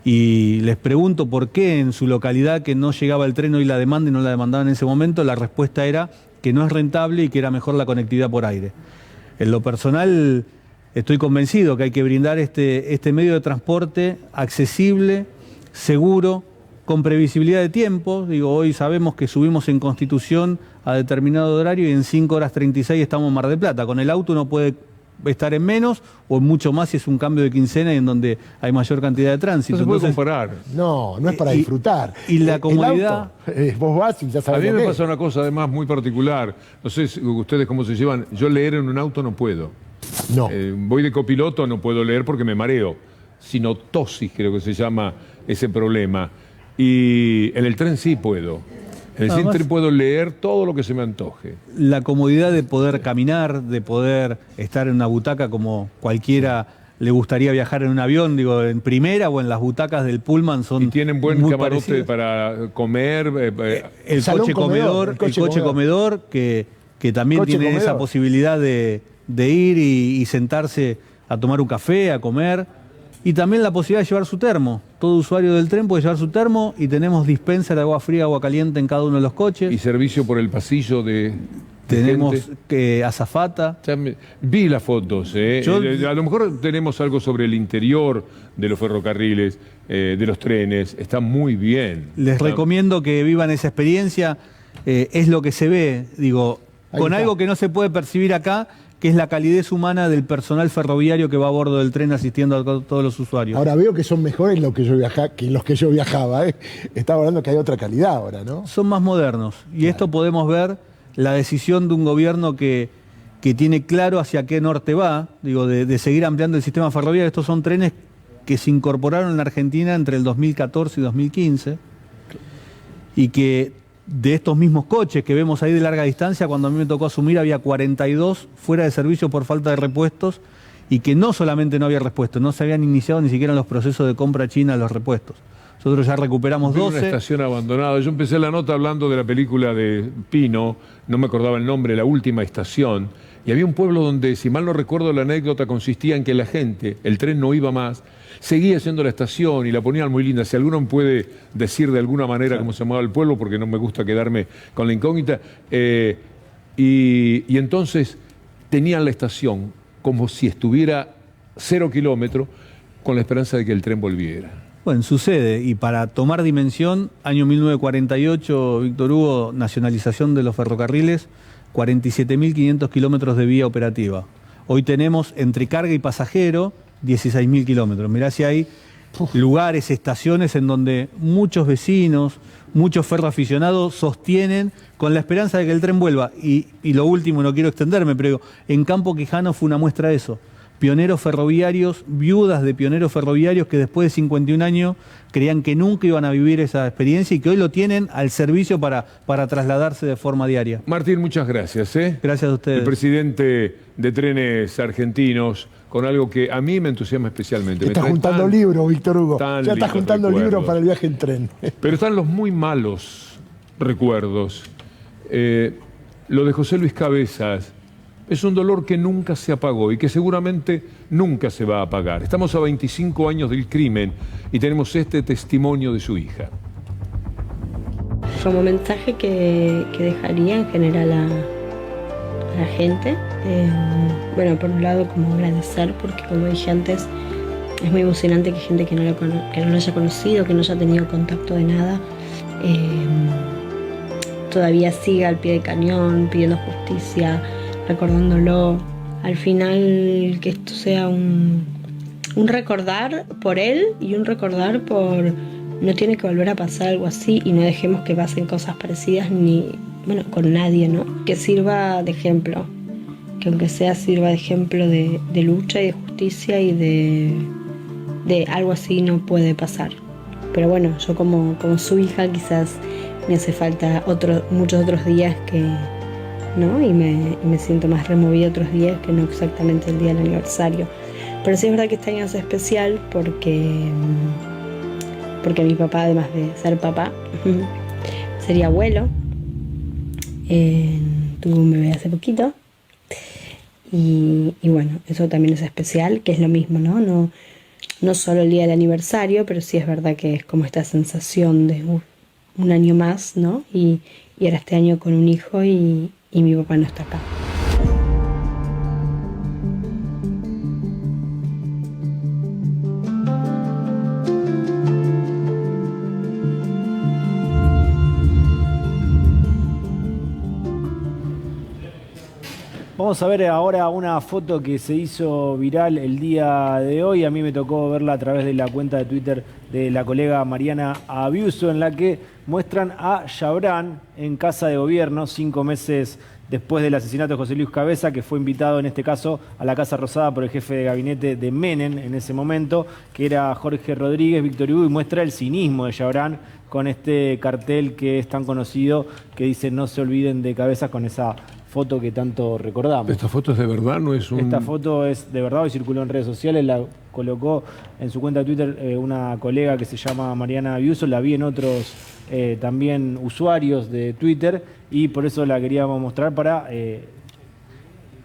y les pregunto por qué en su localidad que no llegaba el tren hoy la demanda y no la demandaban en ese momento, la respuesta era que no es rentable y que era mejor la conectividad por aire. En lo personal, estoy convencido que hay que brindar este medio de transporte accesible, seguro, con previsibilidad de tiempo. Digo, hoy sabemos que subimos en Constitución a determinado horario y en 5 horas 36 estamos en Mar del Plata. Con el auto uno puede estar en menos o en mucho más si es un cambio de quincena y en donde hay mayor cantidad de tránsito. No se puede comparar. No es para disfrutar. Y la comodidad... vos vas y ya sabes. A mí me pasa una cosa además muy particular. No sé ustedes cómo se llevan. Yo leer en un auto no puedo. No. Voy de copiloto, no puedo leer porque me mareo. Sinotosis creo que se llama ese problema. Y en el tren sí puedo. En el tren puedo leer todo lo que se me antoje. La comodidad de poder caminar, de poder estar en una butaca como cualquiera le gustaría viajar en un avión, digo, en primera o en las butacas del Pullman son. Y tienen buen muy camarote parecidas. para comer. El coche comedor, que también tiene esa posibilidad de ir y sentarse a tomar un café, a comer. Y también la posibilidad de llevar su termo. Todo usuario del tren puede llevar su termo y tenemos dispenser de agua fría, agua caliente en cada uno de los coches. Y servicio por el pasillo de tenemos azafata. Vi las fotos. A lo mejor tenemos algo sobre el interior de los ferrocarriles, de los trenes. Está muy bien. Les recomiendo que vivan esa experiencia. Es lo que se ve, digo, con algo que no se puede percibir acá, que es la calidez humana del personal ferroviario que va a bordo del tren asistiendo a todos los usuarios. Ahora veo que son mejores que los que yo viajaba. Estaba hablando que hay otra calidad ahora, ¿no? Son más modernos. Y esto podemos ver la decisión de un gobierno que tiene claro hacia qué norte va, digo, de seguir ampliando el sistema ferroviario. Estos son trenes que se incorporaron en la Argentina entre el 2014 y 2015 y que de estos mismos coches que vemos ahí de larga distancia, cuando a mí me tocó asumir había 42 fuera de servicio por falta de repuestos y que no solamente no había repuestos, no se habían iniciado ni siquiera los procesos de compra china de los repuestos. Nosotros ya recuperamos 12. Una estación abandonada. Yo empecé la nota hablando de la película de Pino, no me acordaba el nombre, La Última Estación, y había un pueblo donde, si mal no recuerdo, la anécdota consistía en que la gente, el tren no iba más, seguía haciendo la estación y la ponían muy linda. Si alguno puede decir de alguna manera cómo se llamaba el pueblo, porque no me gusta quedarme con la incógnita, y entonces tenían la estación como si estuviera 0 kilómetros con la esperanza de que el tren volviera. Bueno, sucede, y para tomar dimensión, año 1948, Víctor Hugo, nacionalización de los ferrocarriles, 47.500 kilómetros de vía operativa. Hoy tenemos entre carga y pasajero 16.000 kilómetros. Mirá si hay lugares, estaciones en donde muchos vecinos, muchos ferroaficionados sostienen con la esperanza de que el tren vuelva. Y lo último, no quiero extenderme, pero en Campo Quijano fue una muestra de eso. Pioneros ferroviarios, viudas de pioneros ferroviarios que después de 51 años creían que nunca iban a vivir esa experiencia y que hoy lo tienen al servicio para trasladarse de forma diaria. Martín, muchas gracias. Gracias a ustedes. El presidente de Trenes Argentinos, con algo que a mí me entusiasma especialmente. Está juntando libros, Víctor Hugo. Ya está juntando libros para el viaje en tren. Pero están los muy malos recuerdos. Lo de José Luis Cabezas es un dolor que nunca se apagó y que seguramente nunca se va a apagar. Estamos a 25 años del crimen y tenemos este testimonio de su hija. Como mensaje que dejaría en general a la gente, bueno, por un lado como agradecer, porque como dije antes, es muy emocionante que gente que no lo haya conocido, que no haya tenido contacto de nada, todavía siga al pie del cañón pidiendo justicia, recordándolo. Al final que esto sea un recordar por él y un recordar por no tiene que volver a pasar algo así y no dejemos que pasen cosas parecidas con nadie, ¿no? Que sirva de ejemplo, que aunque sea sirva de ejemplo de lucha y de justicia y de algo así no puede pasar. Pero bueno, yo como su hija quizás me hace falta muchos otros días ¿no? Y me siento más removida otros días que no exactamente el día del aniversario. Pero sí es verdad que este año es especial porque mi papá, además de ser papá, sería abuelo. Tuvo un bebé hace poquito. Y bueno, eso también es especial, que es lo mismo, ¿no? No solo el día del aniversario, pero sí es verdad que es como esta sensación de un año más, ¿no? Y ahora este año con un hijo y mi papá no está acá. Vamos a ver ahora una foto que se hizo viral el día de hoy. A mí me tocó verla a través de la cuenta de Twitter de la colega Mariana Abiuso, en la que muestran a Chabrán en Casa de Gobierno, 5 meses después del asesinato de José Luis Cabeza, que fue invitado en este caso a la Casa Rosada por el jefe de gabinete de Menem en ese momento, que era Jorge Rodríguez, Víctor Hugo, y muestra el cinismo de Chabrán con este cartel que es tan conocido que dice "No se olviden de Cabeza", con esa foto que tanto recordamos. ¿Esta foto es de verdad? ¿No es un...? Esta foto es de verdad, hoy circuló en redes sociales, la colocó en su cuenta de Twitter una colega que se llama Mariana Abiuso, la vi en otros también usuarios de Twitter y por eso la queríamos mostrar para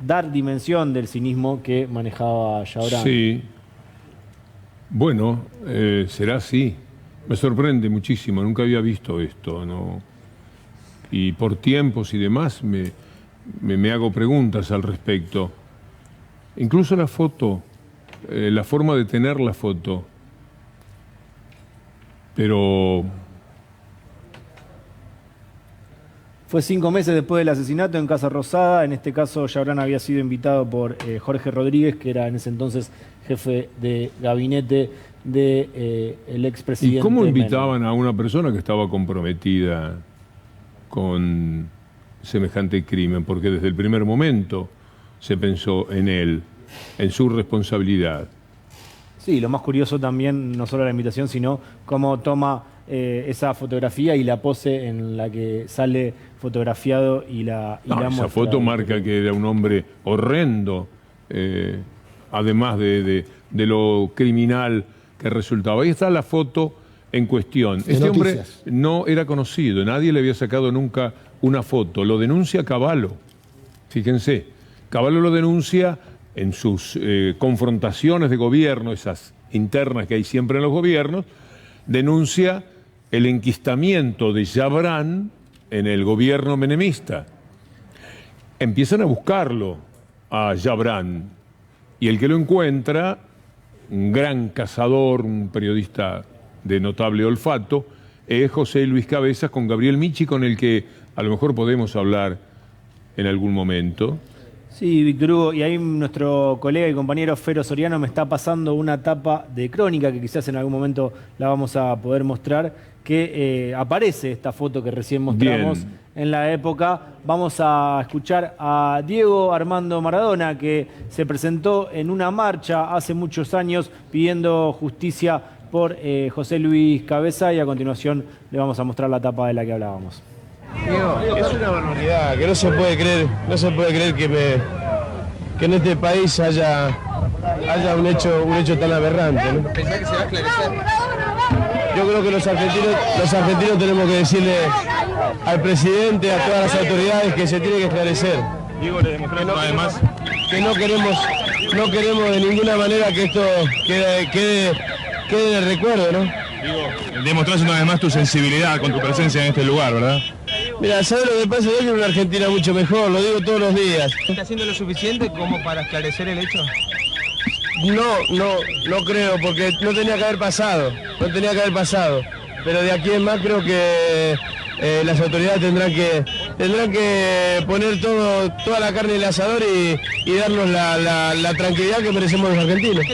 dar dimensión del cinismo que manejaba Chabrán. Sí. Bueno, será así. Me sorprende muchísimo, nunca había visto esto, ¿no? Y por tiempos y demás me hago preguntas al respecto. Incluso la foto, la forma de tener la foto. Pero Fue 5 meses después del asesinato en Casa Rosada. En este caso, Jabran había sido invitado por Jorge Rodríguez, que era en ese entonces jefe de gabinete del expresidente. ¿Y cómo Menem. invitaban a una persona que estaba comprometida con semejante crimen? Porque desde el primer momento se pensó en él, en su responsabilidad. Sí, lo más curioso también, no solo la invitación, sino cómo toma esa fotografía y la pose en la que sale fotografiado y la Esa muestra. foto marca que era un hombre horrendo, además de lo criminal que resultaba. Ahí está la foto en cuestión. Este hombre no era conocido, nadie le había sacado nunca una foto. Lo denuncia Cavallo. Fíjense, Cavallo lo denuncia en sus confrontaciones de gobierno, esas internas que hay siempre en los gobiernos, denuncia el enquistamiento de Jabran en el gobierno menemista. Empiezan a buscarlo a Jabran y el que lo encuentra, un gran cazador, un periodista de notable olfato, es José Luis Cabezas con Gabriel Michi, con el que a lo mejor podemos hablar en algún momento. Sí, Víctor Hugo, y ahí nuestro colega y compañero Fero Soriano me está pasando una tapa de crónica que quizás en algún momento la vamos a poder mostrar, que aparece esta foto que recién mostramos en la época. Vamos a escuchar a Diego Armando Maradona, que se presentó en una marcha hace muchos años pidiendo justicia por José Luis Cabeza, y a continuación le vamos a mostrar la tapa de la que hablábamos. Es una barbaridad, que no se puede creer que en este país haya un hecho tan aberrante, ¿no? ¿Pensás que se va a esclarecer? Yo creo que los argentinos tenemos que decirle al presidente, a todas las autoridades, que se tiene que esclarecer. Diego, le demostró además que no queremos de ninguna manera que esto quede en el recuerdo, ¿no? Diego, demostrás una vez más tu sensibilidad con tu presencia en este lugar, ¿verdad? Mira, ¿sabes lo que pasa? Yo quiero una Argentina mucho mejor, lo digo todos los días. ¿Está haciendo lo suficiente como para esclarecer el hecho? No creo, porque no tenía que haber pasado. Pero de aquí en más creo que las autoridades tendrán que poner toda la carne en el asador y darnos la tranquilidad que merecemos los argentinos.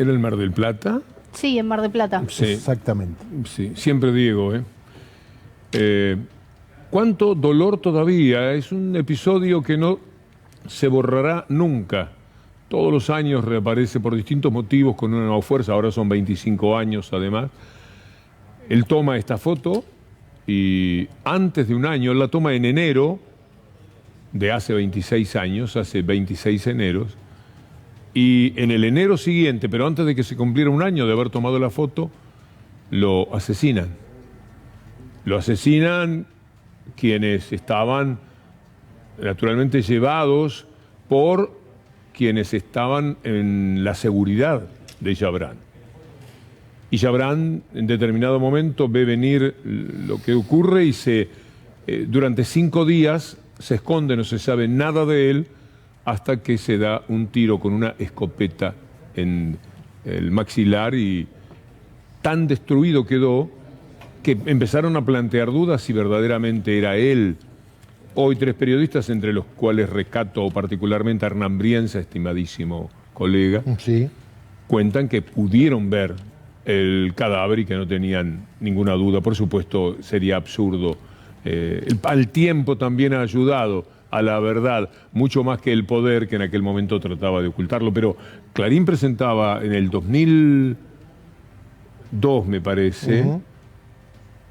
¿Era el Mar del Plata? Sí, en Mar del Plata. Sí. Exactamente. Sí, siempre Diego, ¿cuánto dolor todavía? Es un episodio que no se borrará nunca. Todos los años reaparece por distintos motivos con una nueva fuerza. Ahora son 25 años además. Él toma esta foto y antes de un año, él la toma en enero de hace 26 años, hace 26 eneros. Y en el enero siguiente, pero antes de que se cumpliera un año de haber tomado la foto, lo asesinan. Lo asesinan quienes estaban naturalmente llevados por quienes estaban en la seguridad de Jabran. Y Jabran en determinado momento ve venir lo que ocurre y durante 5 días se esconde, no se sabe nada de él, hasta que se da un tiro con una escopeta en el maxilar y tan destruido quedó que empezaron a plantear dudas si verdaderamente era él. Hoy 3 periodistas, entre los cuales rescato particularmente a Hernán Brienza, estimadísimo colega, cuentan que pudieron ver el cadáver y que no tenían ninguna duda. Por supuesto, sería absurdo. Al tiempo también ha ayudado a la verdad, mucho más que el poder que en aquel momento trataba de ocultarlo. Pero Clarín presentaba en el 2002, me parece,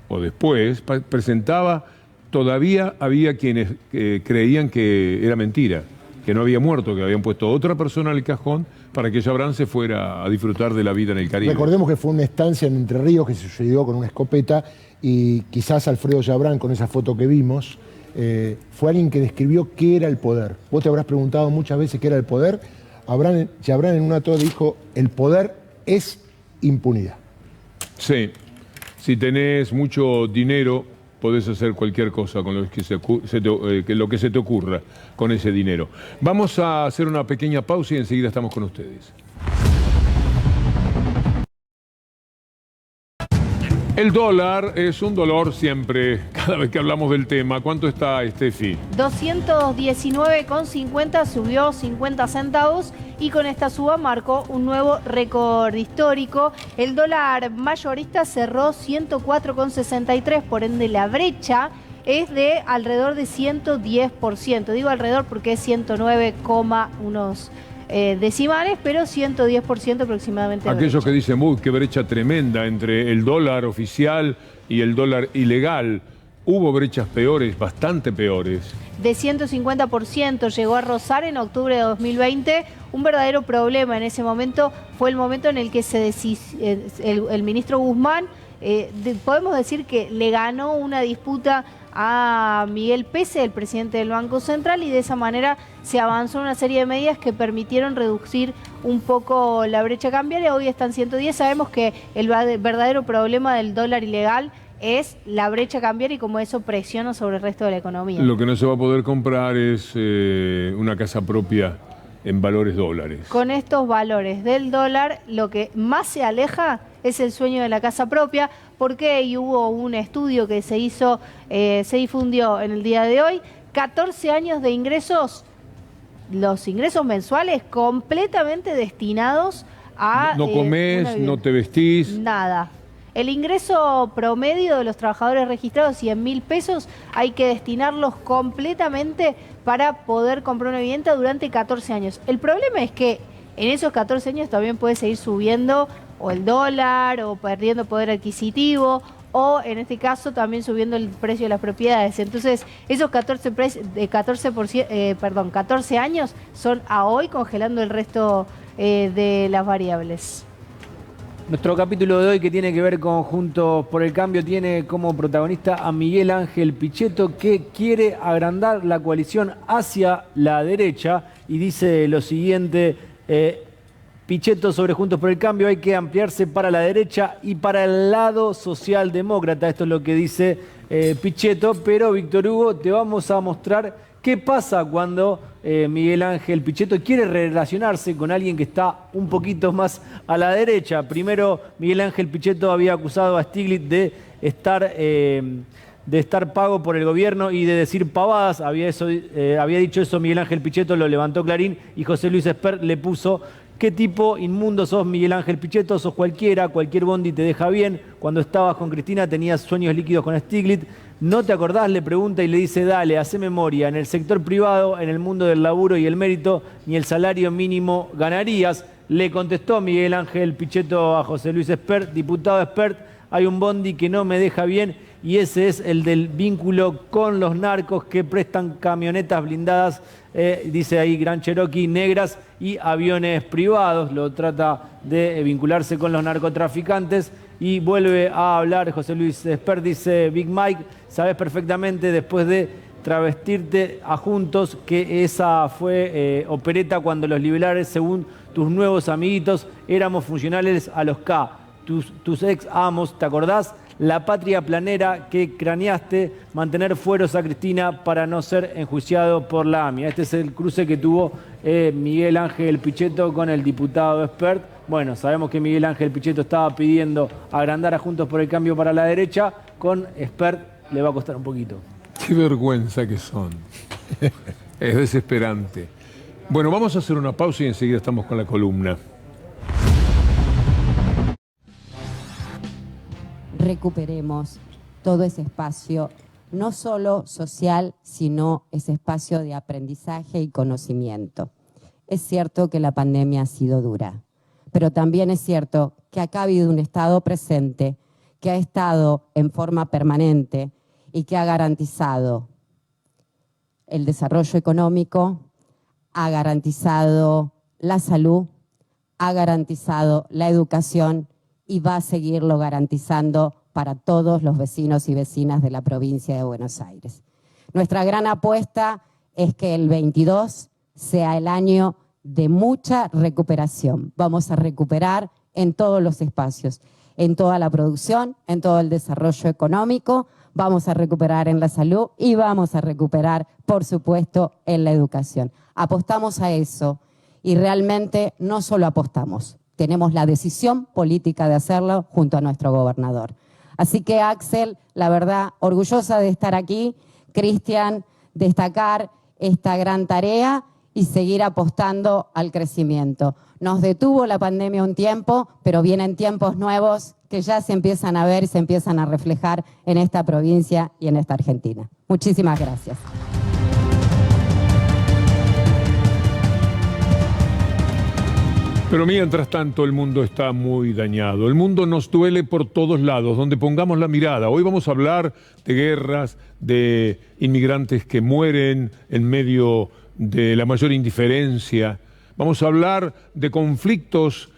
o después, presentaba, todavía había quienes creían que era mentira, que no había muerto, que habían puesto otra persona al cajón para que Jabran se fuera a disfrutar de la vida en el Caribe. Recordemos que fue una estancia en Entre Ríos que se sucedió con una escopeta y quizás Alfredo Jabran, con esa foto que vimos, fue alguien que describió qué era el poder. Vos te habrás preguntado muchas veces qué era el poder. Jabran en una toda dijo, el poder es impunidad. Sí, si tenés mucho dinero podés hacer cualquier cosa con lo que se te ocurra con ese dinero. Vamos a hacer una pequeña pausa y enseguida estamos con ustedes. El dólar es un dolor siempre, cada vez que hablamos del tema. ¿Cuánto está, Steffi? 219,50, subió 50 centavos y con esta suba marcó un nuevo récord histórico. El dólar mayorista cerró 104,63, por ende la brecha es de alrededor de 110%. Digo alrededor porque es 109, unos decimales, pero 110% aproximadamente. Aquellos que dicen, uy, qué brecha tremenda entre el dólar oficial y el dólar ilegal. Hubo brechas peores, bastante peores. De 150% llegó a rozar en octubre de 2020. Un verdadero problema en ese momento fue el momento en el que el ministro Guzmán, podemos decir que le ganó una disputa a Miguel Pese, el presidente del Banco Central, y de esa manera se avanzó una serie de medidas que permitieron reducir un poco la brecha cambiaria. Hoy están 110. Sabemos que el verdadero problema del dólar ilegal es la brecha cambiaria y cómo eso presiona sobre el resto de la economía. Lo que no se va a poder comprar es una casa propia en valores dólares. Con estos valores del dólar, lo que más se aleja es el sueño de la casa propia. ¿Por qué? Y hubo un estudio que se hizo, se difundió en el día de hoy. 14 años de ingresos, los ingresos mensuales completamente destinados a... No comés, no te vestís. Nada. El ingreso promedio de los trabajadores registrados, 100.000 pesos, hay que destinarlos completamente para poder comprar una vivienda durante 14 años. El problema es que en esos 14 años también puede seguir subiendo o el dólar o perdiendo poder adquisitivo o en este caso también subiendo el precio de las propiedades. Entonces esos 14 años son a hoy congelando el resto de las variables. Nuestro capítulo de hoy, que tiene que ver con Juntos por el Cambio, tiene como protagonista a Miguel Ángel Pichetto, que quiere agrandar la coalición hacia la derecha y dice lo siguiente: Pichetto sobre Juntos por el Cambio, hay que ampliarse para la derecha y para el lado socialdemócrata. Esto es lo que dice Pichetto, pero Víctor Hugo, te vamos a mostrar qué pasa cuando Miguel Ángel Pichetto quiere relacionarse con alguien que está un poquito más a la derecha. Primero, Miguel Ángel Pichetto había acusado a Stiglitz de estar pago por el gobierno y de decir pavadas. Había dicho eso Miguel Ángel Pichetto, lo levantó Clarín, y José Luis Espert le puso: ¿qué tipo inmundo sos, Miguel Ángel Pichetto? Sos cualquiera, cualquier bondi te deja bien. Cuando estabas con Cristina tenías sueños líquidos con Stiglitz. ¿No te acordás? Le pregunta y le dice: dale, hacé memoria. En el sector privado, en el mundo del laburo y el mérito, ni el salario mínimo ganarías. Le contestó Miguel Ángel Pichetto a José Luis Espert: diputado Espert, hay un bondi que no me deja bien y ese es el del vínculo con los narcos que prestan camionetas blindadas, dice ahí Gran Cherokee, negras y aviones privados. Lo trata de vincularse con los narcotraficantes. Y vuelve a hablar José Luis Espert, dice: Big Mike, sabes perfectamente después de travestirte a Juntos que esa fue opereta cuando los liberales, según tus nuevos amiguitos, éramos funcionales a los K. Tus ex amos, ¿te acordás? La patria planera que craneaste, mantener fueros a Cristina para no ser enjuiciado por la AMIA. Este es el cruce que tuvo Miguel Ángel Pichetto con el diputado Espert. Bueno, sabemos que Miguel Ángel Pichetto estaba pidiendo agrandar a Juntos por el Cambio para la derecha. Con Espert le va a costar un poquito. Qué vergüenza que son. Es desesperante. Bueno, vamos a hacer una pausa y enseguida estamos con la columna. Recuperemos todo ese espacio, no solo social, sino ese espacio de aprendizaje y conocimiento. Es cierto que la pandemia ha sido dura, pero también es cierto que acá ha habido un Estado presente, que ha estado en forma permanente y que ha garantizado el desarrollo económico, ha garantizado la salud, ha garantizado la educación y va a seguirlo garantizando para todos los vecinos y vecinas de la provincia de Buenos Aires. Nuestra gran apuesta es que el 22 sea el año de mucha recuperación. Vamos a recuperar en todos los espacios, en toda la producción, en todo el desarrollo económico. vamos a recuperar en la salud y vamos a recuperar, por supuesto, en la educación. Apostamos a eso y realmente no solo apostamos, tenemos la decisión política de hacerlo junto a nuestro gobernador. Así que, Axel, la verdad, orgullosa de estar aquí. Cristian, destacar esta gran tarea y seguir apostando al crecimiento. Nos detuvo la pandemia un tiempo, pero vienen tiempos nuevos que ya se empiezan a ver y se empiezan a reflejar en esta provincia y en esta Argentina. Muchísimas gracias. Pero mientras tanto el mundo está muy dañado. El mundo nos duele por todos lados, donde pongamos la mirada. Hoy vamos a hablar de guerras, de inmigrantes que mueren en medio de la mayor indiferencia. Vamos a hablar de conflictos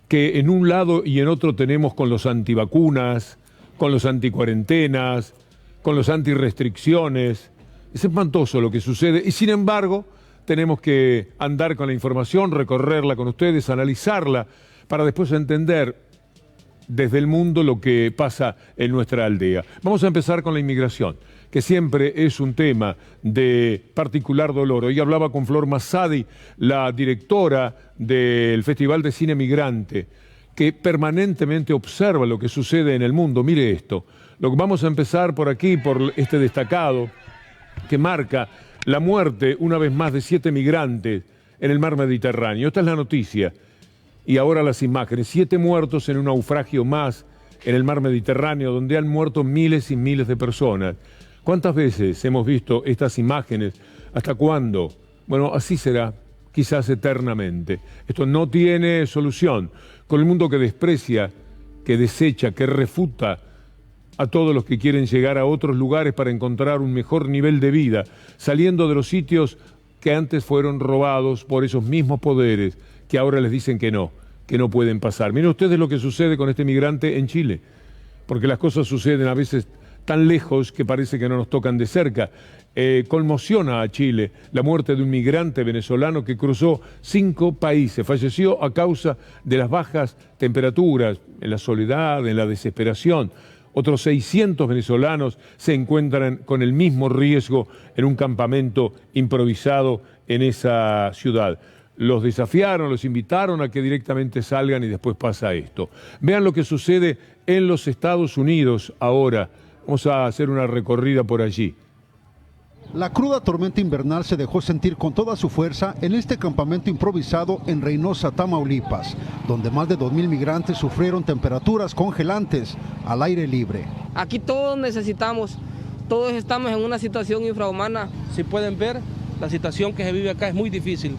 que en un lado y en otro tenemos con los antivacunas, con los anticuarentenas, con los antirrestricciones. Es espantoso lo que sucede y sin embargo tenemos que andar con la información, recorrerla con ustedes, analizarla, para después entender desde el mundo lo que pasa en nuestra aldea. Vamos a empezar con la inmigración, que siempre es un tema de particular dolor. Hoy hablaba con Flor Massadi, la directora del Festival de Cine Migrante, que permanentemente observa lo que sucede en el mundo. Mire esto, lo que vamos a empezar por aquí, por este destacado, que marca la muerte, una vez más, de 7 migrantes en el mar Mediterráneo. Esta es la noticia. Y ahora las imágenes. 7 muertos en un naufragio más en el mar Mediterráneo, donde han muerto miles y miles de personas. ¿Cuántas veces hemos visto estas imágenes? ¿Hasta cuándo? Bueno, así será, quizás eternamente. Esto no tiene solución. Con el mundo que desprecia, que desecha, que refuta a todos los que quieren llegar a otros lugares para encontrar un mejor nivel de vida, saliendo de los sitios que antes fueron robados por esos mismos poderes que ahora les dicen que no pueden pasar. Miren ustedes lo que sucede con este migrante en Chile, porque las cosas suceden a veces tan lejos que parece que no nos tocan de cerca. Conmociona a Chile la muerte de un migrante venezolano que cruzó 5 países, falleció a causa de las bajas temperaturas, en la soledad, en la desesperación. Otros 600 venezolanos se encuentran con el mismo riesgo en un campamento improvisado en esa ciudad. Los desafiaron, los invitaron a que directamente salgan y después pasa esto. Vean lo que sucede en los Estados Unidos ahora. Vamos a hacer una recorrida por allí. La cruda tormenta invernal se dejó sentir con toda su fuerza en este campamento improvisado en Reynosa, Tamaulipas, donde más de 2,000 migrantes sufrieron temperaturas congelantes al aire libre. Aquí todos necesitamos, todos estamos en una situación infrahumana. Si pueden ver, la situación que se vive acá es muy difícil.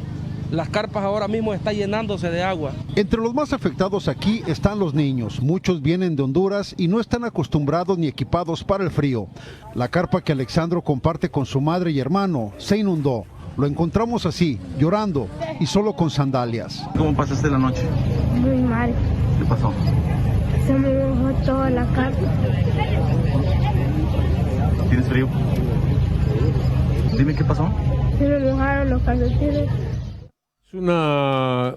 Las carpas ahora mismo están llenándose de agua. Entre los más afectados aquí están los niños. Muchos vienen de Honduras y no están acostumbrados ni equipados para el frío. La carpa que Alexandro comparte con su madre y hermano se inundó. Lo encontramos así, llorando y solo con sandalias. ¿Cómo pasaste la noche? Muy mal. ¿Qué pasó? Se me mojó toda la carpa. ¿Tienes frío? Dime qué pasó. Se me mojaron los calcetines. Es una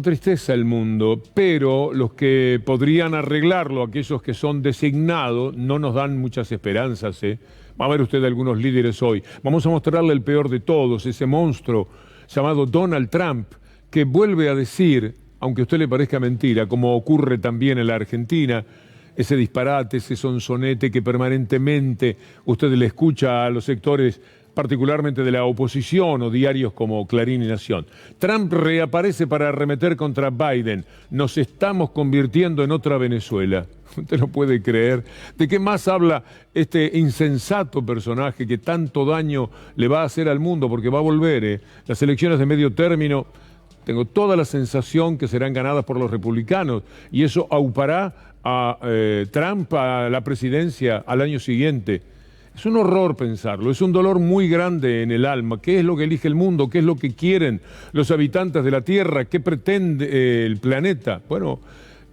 tristeza el mundo, pero los que podrían arreglarlo, aquellos que son designados, no nos dan muchas esperanzas. Va a ver usted algunos líderes hoy. Vamos a mostrarle el peor de todos, ese monstruo llamado Donald Trump, que vuelve a decir, aunque a usted le parezca mentira, como ocurre también en la Argentina, ese disparate, ese sonsonete que permanentemente usted le escucha a los sectores particularmente de la oposición o diarios como Clarín y Nación. Trump reaparece para arremeter contra Biden. Nos estamos convirtiendo en otra Venezuela. Usted no puede creer. ¿De qué más habla este insensato personaje que tanto daño le va a hacer al mundo? Porque va a volver. Las elecciones de medio término, tengo toda la sensación que serán ganadas por los republicanos y eso aupará a Trump a la presidencia al año siguiente. Es un horror pensarlo, es un dolor muy grande en el alma. ¿Qué es lo que elige el mundo? ¿Qué es lo que quieren los habitantes de la Tierra? ¿Qué pretende el planeta? Bueno,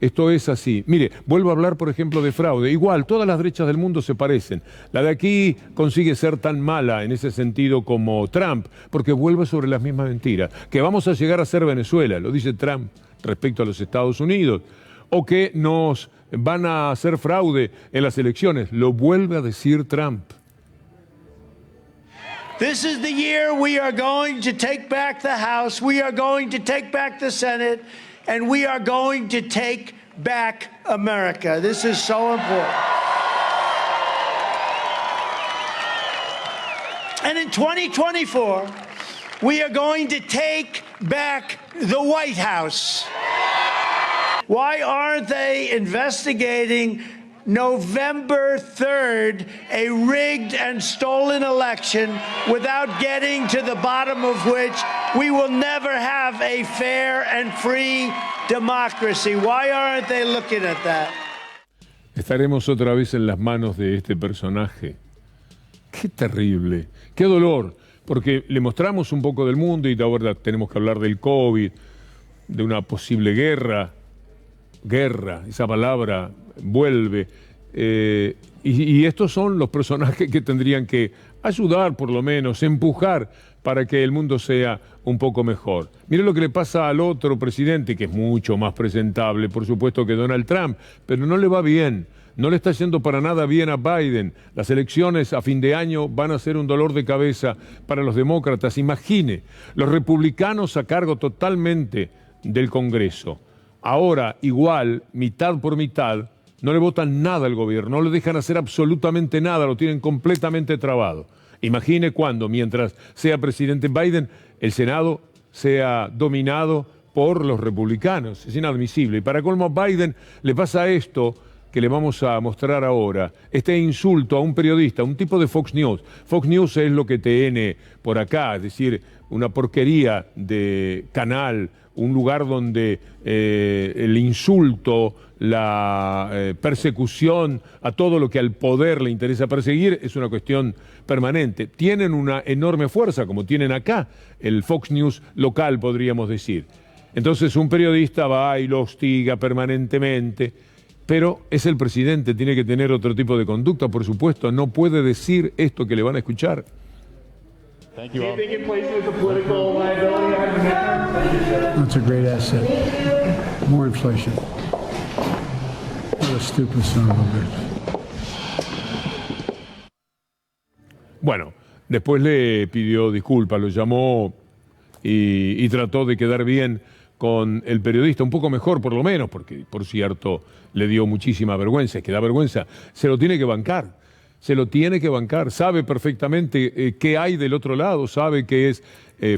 esto es así. Mire, vuelvo a hablar, por ejemplo, de fraude. Igual, todas las derechas del mundo se parecen. La de aquí consigue ser tan mala en ese sentido como Trump, porque vuelve sobre las mismas mentiras. Que vamos a llegar a ser Venezuela, lo dice Trump respecto a los Estados Unidos. O que nos van a hacer fraude en las elecciones. Lo vuelve a decir Trump. This is the year we are going to take back the House, we are going to take back the Senate, and we are going to take back America. This is so important. And in 2024, we are going to take back the White House. Why aren't they investigating November 3rd, a rigged and stolen election, without getting to the bottom of which we will never have a fair and free democracy? Why aren't they looking at that? Estaremos otra vez en las manos de este personaje. Qué terrible, qué dolor, porque le mostramos un poco del mundo y ahora tenemos que hablar del COVID, de una posible guerra, esa palabra vuelve, y estos son los personajes que tendrían que ayudar, por lo menos, empujar para que el mundo sea un poco mejor. Mire lo que le pasa al otro presidente, que es mucho más presentable, por supuesto, que Donald Trump, pero no le va bien. No le está yendo para nada bien a Biden. Las elecciones a fin de año van a ser un dolor de cabeza para los demócratas. Imagine, los republicanos a cargo totalmente del Congreso. Ahora, igual, mitad por mitad, no le votan nada al gobierno, no le dejan hacer absolutamente nada, lo tienen completamente trabado. Imagine cuando, mientras sea presidente Biden, el Senado sea dominado por los republicanos. Es inadmisible. Y para colmo a Biden le pasa esto que le vamos a mostrar ahora, este insulto a un periodista, un tipo de Fox News. Fox News es lo que TN por acá, es decir, una porquería de canal, un lugar donde el insulto, la persecución a todo lo que al poder le interesa perseguir es una cuestión permanente. Tienen una enorme fuerza, como tienen acá, el Fox News local, podríamos decir. Entonces un periodista va y lo hostiga permanentemente, pero es el presidente, tiene que tener otro tipo de conducta, por supuesto, no puede decir esto que le van a escuchar. Thank you all. That's a great asset. More inflation. What a stupid son of a bitch. Bueno, después le pidió disculpas, lo llamó y trató de quedar bien con el periodista, un poco mejor por lo menos, porque por cierto le dio muchísima vergüenza, es que da vergüenza, se lo tiene que bancar. Se lo tiene que bancar, sabe perfectamente qué hay del otro lado, sabe qué es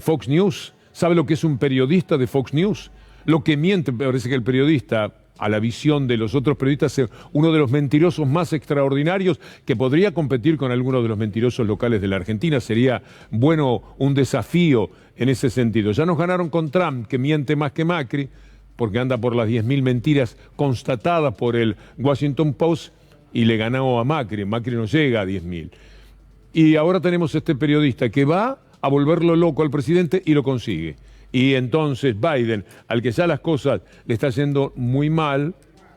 Fox News, sabe lo que es un periodista de Fox News, lo que miente. Parece que el periodista, a la visión de los otros periodistas, es uno de los mentirosos más extraordinarios que podría competir con algunos de los mentirosos locales de la Argentina. Sería bueno un desafío en ese sentido. Ya nos ganaron con Trump, que miente más que Macri, porque anda por las 10.000 mentiras constatadas por el Washington Post, y le ganó a Macri. Macri no llega a 10.000. Y ahora tenemos este periodista que va a volverlo loco al presidente y lo consigue. Y entonces Biden, al que ya las cosas le está yendo muy mal,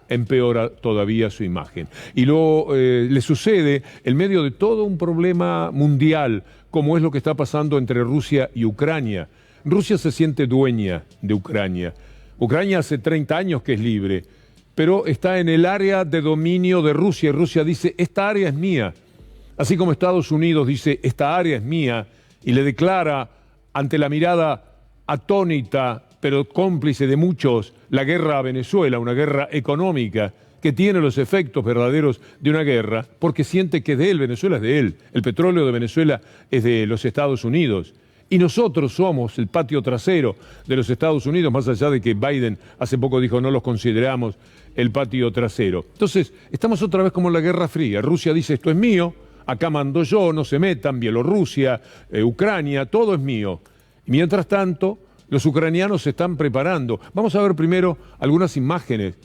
empeora todavía su imagen. Y le sucede en medio de todo un problema mundial, como es lo que está pasando entre Rusia y Ucrania. Rusia se siente dueña de Ucrania. Ucrania hace 30 años que es libre, pero está en el área de dominio de Rusia, y Rusia dice, esta área es mía. Así como Estados Unidos dice, esta área es mía, y le declara, ante la mirada atónita, pero cómplice de muchos, la guerra a Venezuela, una guerra económica, que tiene los efectos verdaderos de una guerra, porque siente que es de él, Venezuela es de él, el petróleo de Venezuela es de los Estados Unidos. Y nosotros somos el patio trasero de los Estados Unidos, más allá de que Biden hace poco dijo no los consideramos el patio trasero. Entonces, estamos otra vez como en la Guerra Fría. Rusia dice esto es mío, acá mando yo, no se metan, Bielorrusia, Ucrania, todo es mío. Y mientras tanto, los ucranianos se están preparando. Vamos a ver primero algunas imágenes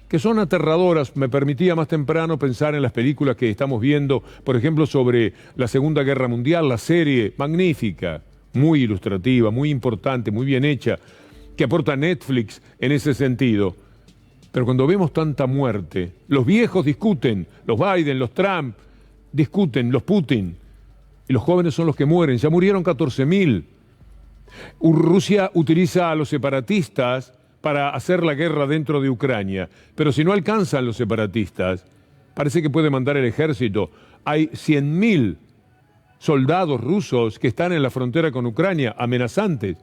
que son aterradoras. Me permitía más temprano pensar en las películas que estamos viendo, por ejemplo, sobre la Segunda Guerra Mundial, la serie magnífica, muy ilustrativa, muy importante, muy bien hecha, que aporta Netflix en ese sentido. Pero cuando vemos tanta muerte, los viejos discuten, los Biden, los Trump, discuten, los Putin, y los jóvenes son los que mueren. Ya murieron 14.000. Rusia utiliza a los separatistas para hacer la guerra dentro de Ucrania. Pero si no alcanzan los separatistas, parece que puede mandar el ejército. Hay 100.000 soldados rusos que están en la frontera con Ucrania, amenazantes.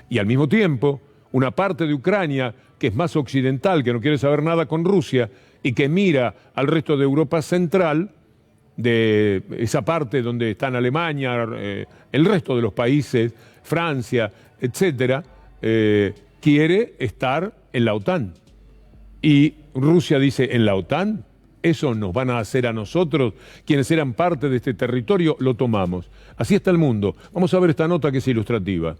Y al mismo tiempo, una parte de Ucrania, que es más occidental, que no quiere saber nada con Rusia, y que mira al resto de Europa Central, de esa parte donde están Alemania, el resto de los países, Francia, etcétera, quiere estar en la OTAN. Y Rusia dice, ¿en la OTAN? Eso nos van a hacer a nosotros, quienes eran parte de este territorio, lo tomamos. Así está el mundo. Vamos a ver esta nota que es ilustrativa.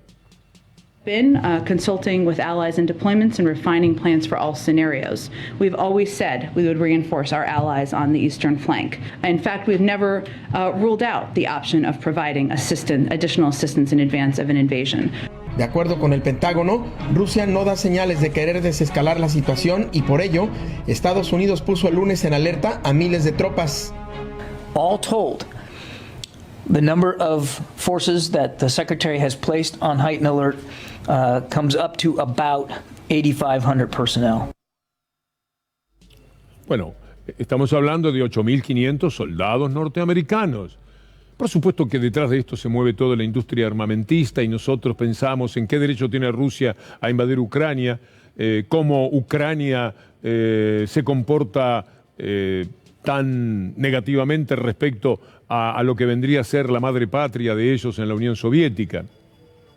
Been consulting with allies in deployments and refining plans for all scenarios. We've always said we would reinforce our allies on the eastern flank. In fact, we've never ruled out the option of providing additional assistance in advance of an invasion. De acuerdo con el Pentágono, Rusia no da señales de querer desescalar la situación y por ello, Estados Unidos puso el lunes en alerta a miles de tropas. All told, the number of forces that the Secretary has placed on heightened alert comes up to about 8,500 personnel. Bueno, estamos hablando de 8.500 soldados norteamericanos. Por supuesto que detrás de esto se mueve toda la industria armamentista y nosotros pensamos en qué derecho tiene Rusia a invadir Ucrania, cómo Ucrania se comporta tan negativamente respecto a lo que vendría a ser la madre patria de ellos en la Unión Soviética.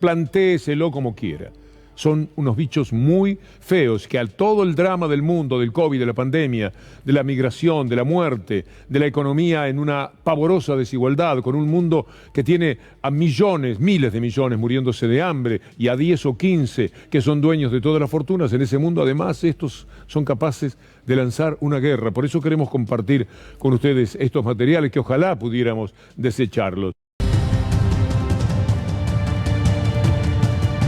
Plantéeselo como quiera. Son unos bichos muy feos que a todo el drama del mundo, del COVID, de la pandemia, de la migración, de la muerte, de la economía en una pavorosa desigualdad, con un mundo que tiene a millones, miles de millones muriéndose de hambre y a 10 o 15 que son dueños de todas las fortunas, en ese mundo además estos son capaces de lanzar una guerra. Por eso queremos compartir con ustedes estos materiales que ojalá pudiéramos desecharlos.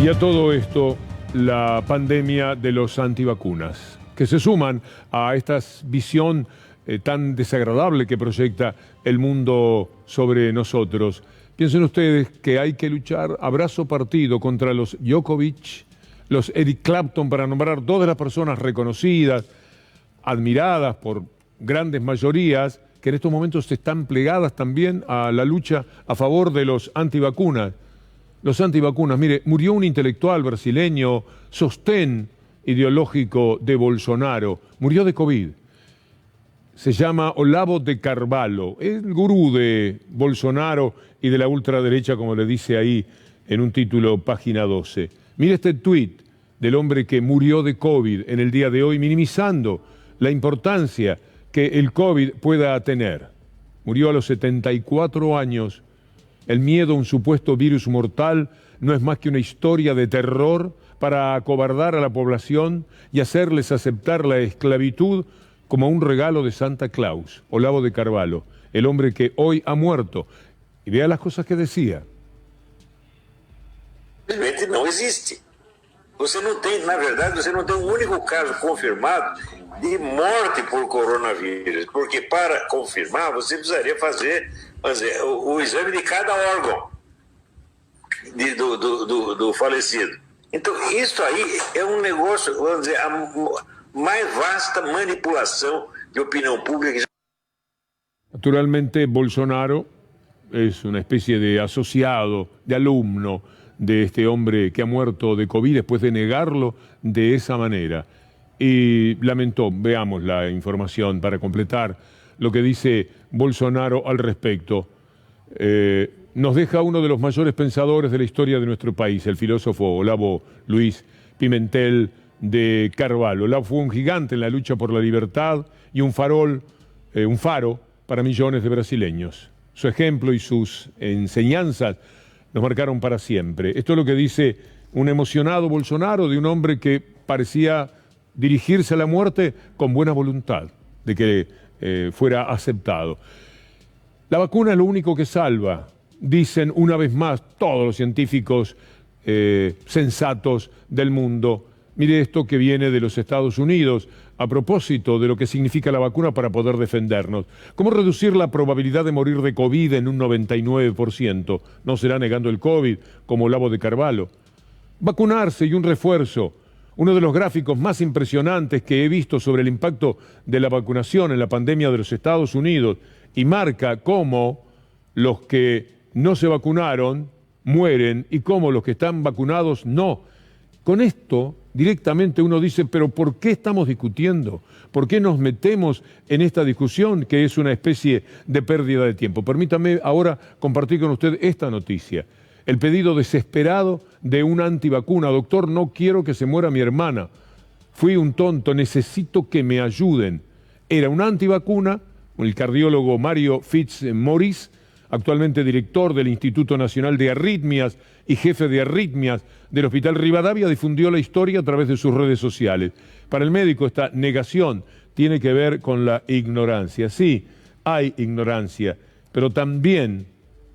Y a todo esto, la pandemia de los antivacunas, que se suman a esta visión tan desagradable que proyecta el mundo sobre nosotros. Piensen ustedes que hay que luchar a brazo partido contra los Djokovic, los Eric Clapton, para nombrar todas las personas reconocidas, admiradas por grandes mayorías, que en estos momentos están plegadas también a la lucha a favor de los antivacunas. Los antivacunas, mire, murió un intelectual brasileño, sostén ideológico de Bolsonaro, murió de COVID. Se llama Olavo de Carvalho, el gurú de Bolsonaro y de la ultraderecha, como le dice ahí en un título, página 12. Mire este tuit del hombre que murió de COVID en el día de hoy, minimizando la importancia que el COVID pueda tener. Murió a los 74 años. El miedo a un supuesto virus mortal no es más que una historia de terror para acobardar a la población y hacerles aceptar la esclavitud como un regalo de Santa Claus. Olavo de Carvalho, el hombre que hoy ha muerto. Y vea las cosas que decía. Simplesmente não existe. Você não tem, na verdade, você não tem um único caso confirmado de morte por coronavírus, porque para confirmar você precisaria fazer, vamos dizer, o exame de cada órgão do falecido. Então, isso aí é um negócio, vamos dizer, a mais vasta manipulação de opinião pública. Naturalmente, Bolsonaro es una especie de asociado, de alumno de este hombre que ha muerto de COVID después de negarlo de esa manera. Y lamentó, veamos la información para completar lo que dice Bolsonaro al respecto. Nos deja uno de los mayores pensadores de la historia de nuestro país, el filósofo Olavo Luis Pimentel de Carvalho. Olavo fue un gigante en la lucha por la libertad y un faro para millones de brasileños. Su ejemplo y sus enseñanzas nos marcaron para siempre. Esto es lo que dice un emocionado Bolsonaro de un hombre que parecía dirigirse a la muerte con buena voluntad de que fuera aceptado. La vacuna es lo único que salva, dicen una vez más todos los científicos sensatos del mundo. Mire esto que viene de los Estados Unidos a propósito de lo que significa la vacuna para poder defendernos. ¿Cómo reducir la probabilidad de morir de COVID en un 99%? No será negando el COVID, como Olavo de Carvalho. Vacunarse y un refuerzo Uno de los gráficos más impresionantes que he visto sobre el impacto de la vacunación en la pandemia de los Estados Unidos, y marca cómo los que no se vacunaron mueren y cómo los que están vacunados no. Con esto directamente uno dice, pero ¿por qué estamos discutiendo? ¿Por qué nos metemos en esta discusión que es una especie de pérdida de tiempo? Permítame ahora compartir con usted esta noticia. El pedido desesperado de una antivacuna. Doctor, no quiero que se muera mi hermana. Fui un tonto, necesito que me ayuden. Era una antivacuna, el cardiólogo Mario Fitzmaurice, actualmente director del Instituto Nacional de Arritmias y jefe de arritmias del Hospital Rivadavia, difundió la historia a través de sus redes sociales. Para el médico, esta negación tiene que ver con la ignorancia. Sí, hay ignorancia, pero también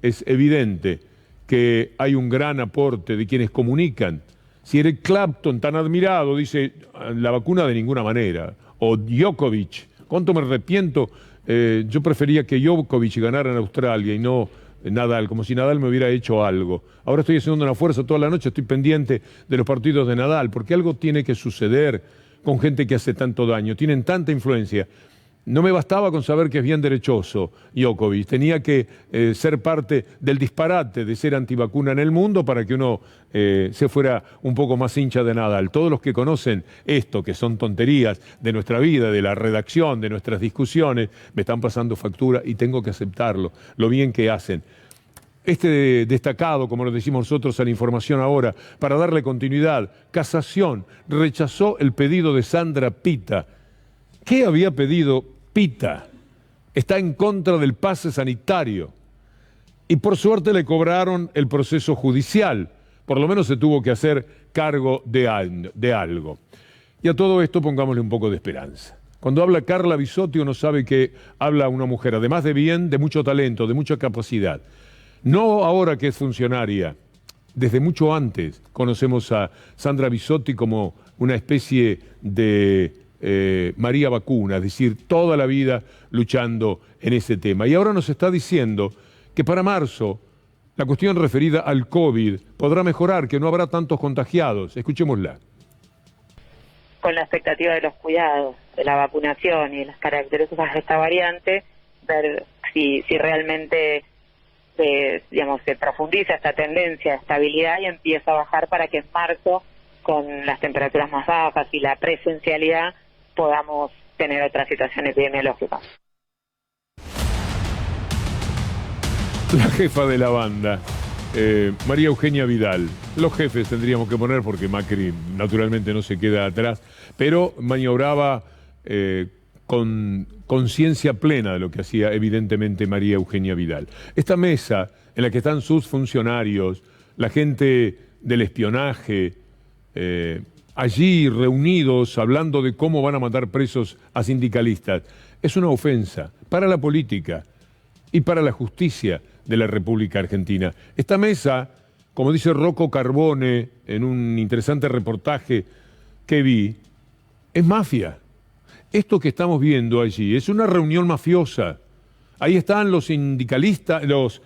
es evidente que hay un gran aporte de quienes comunican. Si Eric Clapton, tan admirado, dice la vacuna de ninguna manera, o Djokovic, ¿cuánto me arrepiento? Yo prefería que Djokovic ganara en Australia y no Nadal, como si Nadal me hubiera hecho algo. Ahora estoy haciendo una fuerza toda la noche, estoy pendiente de los partidos de Nadal, porque algo tiene que suceder con gente que hace tanto daño, tienen tanta influencia. No me bastaba con saber que es bien derechoso Djokovic, tenía que ser parte del disparate de ser antivacuna en el mundo para que uno se fuera un poco más hincha de Nadal. Todos los que conocen esto, que son tonterías de nuestra vida, de la redacción, de nuestras discusiones, me están pasando factura y tengo que aceptarlo, lo bien que hacen. Este destacado, como lo decimos nosotros a la información ahora, para darle continuidad, Casación rechazó el pedido de Sandra Pita. ¿Qué había pedido Pita? Está en contra del pase sanitario. Y por suerte le cobraron el proceso judicial. Por lo menos se tuvo que hacer cargo de algo. Y a todo esto pongámosle un poco de esperanza. Cuando habla Carla Bisotti uno sabe que habla una mujer, además de bien, de mucho talento, de mucha capacidad. No ahora que es funcionaria, desde mucho antes conocemos a Sandra Bisotti como una especie de María Vacuna, es decir, toda la vida luchando en ese tema. Y ahora nos está diciendo que para marzo la cuestión referida al COVID podrá mejorar, que no habrá tantos contagiados. Escuchémosla. Con la expectativa de los cuidados, de la vacunación y de las características de esta variante, ver si realmente se profundiza esta tendencia de estabilidad y empieza a bajar para que en marzo, con las temperaturas más bajas y la presencialidad, podamos tener otra situación epidemiológica. La jefa de la banda, María Eugenia Vidal. Los jefes tendríamos que poner porque Macri naturalmente no se queda atrás, pero maniobraba con conciencia plena de lo que hacía evidentemente María Eugenia Vidal. Esta mesa en la que están sus funcionarios, la gente del espionaje, allí reunidos hablando de cómo van a mandar presos a sindicalistas, es una ofensa para la política y para la justicia de la República Argentina. Esta mesa, como dice Rocco Carbone en un interesante reportaje que vi, es mafia. Esto que estamos viendo allí es una reunión mafiosa. Ahí están los sindicalistas, los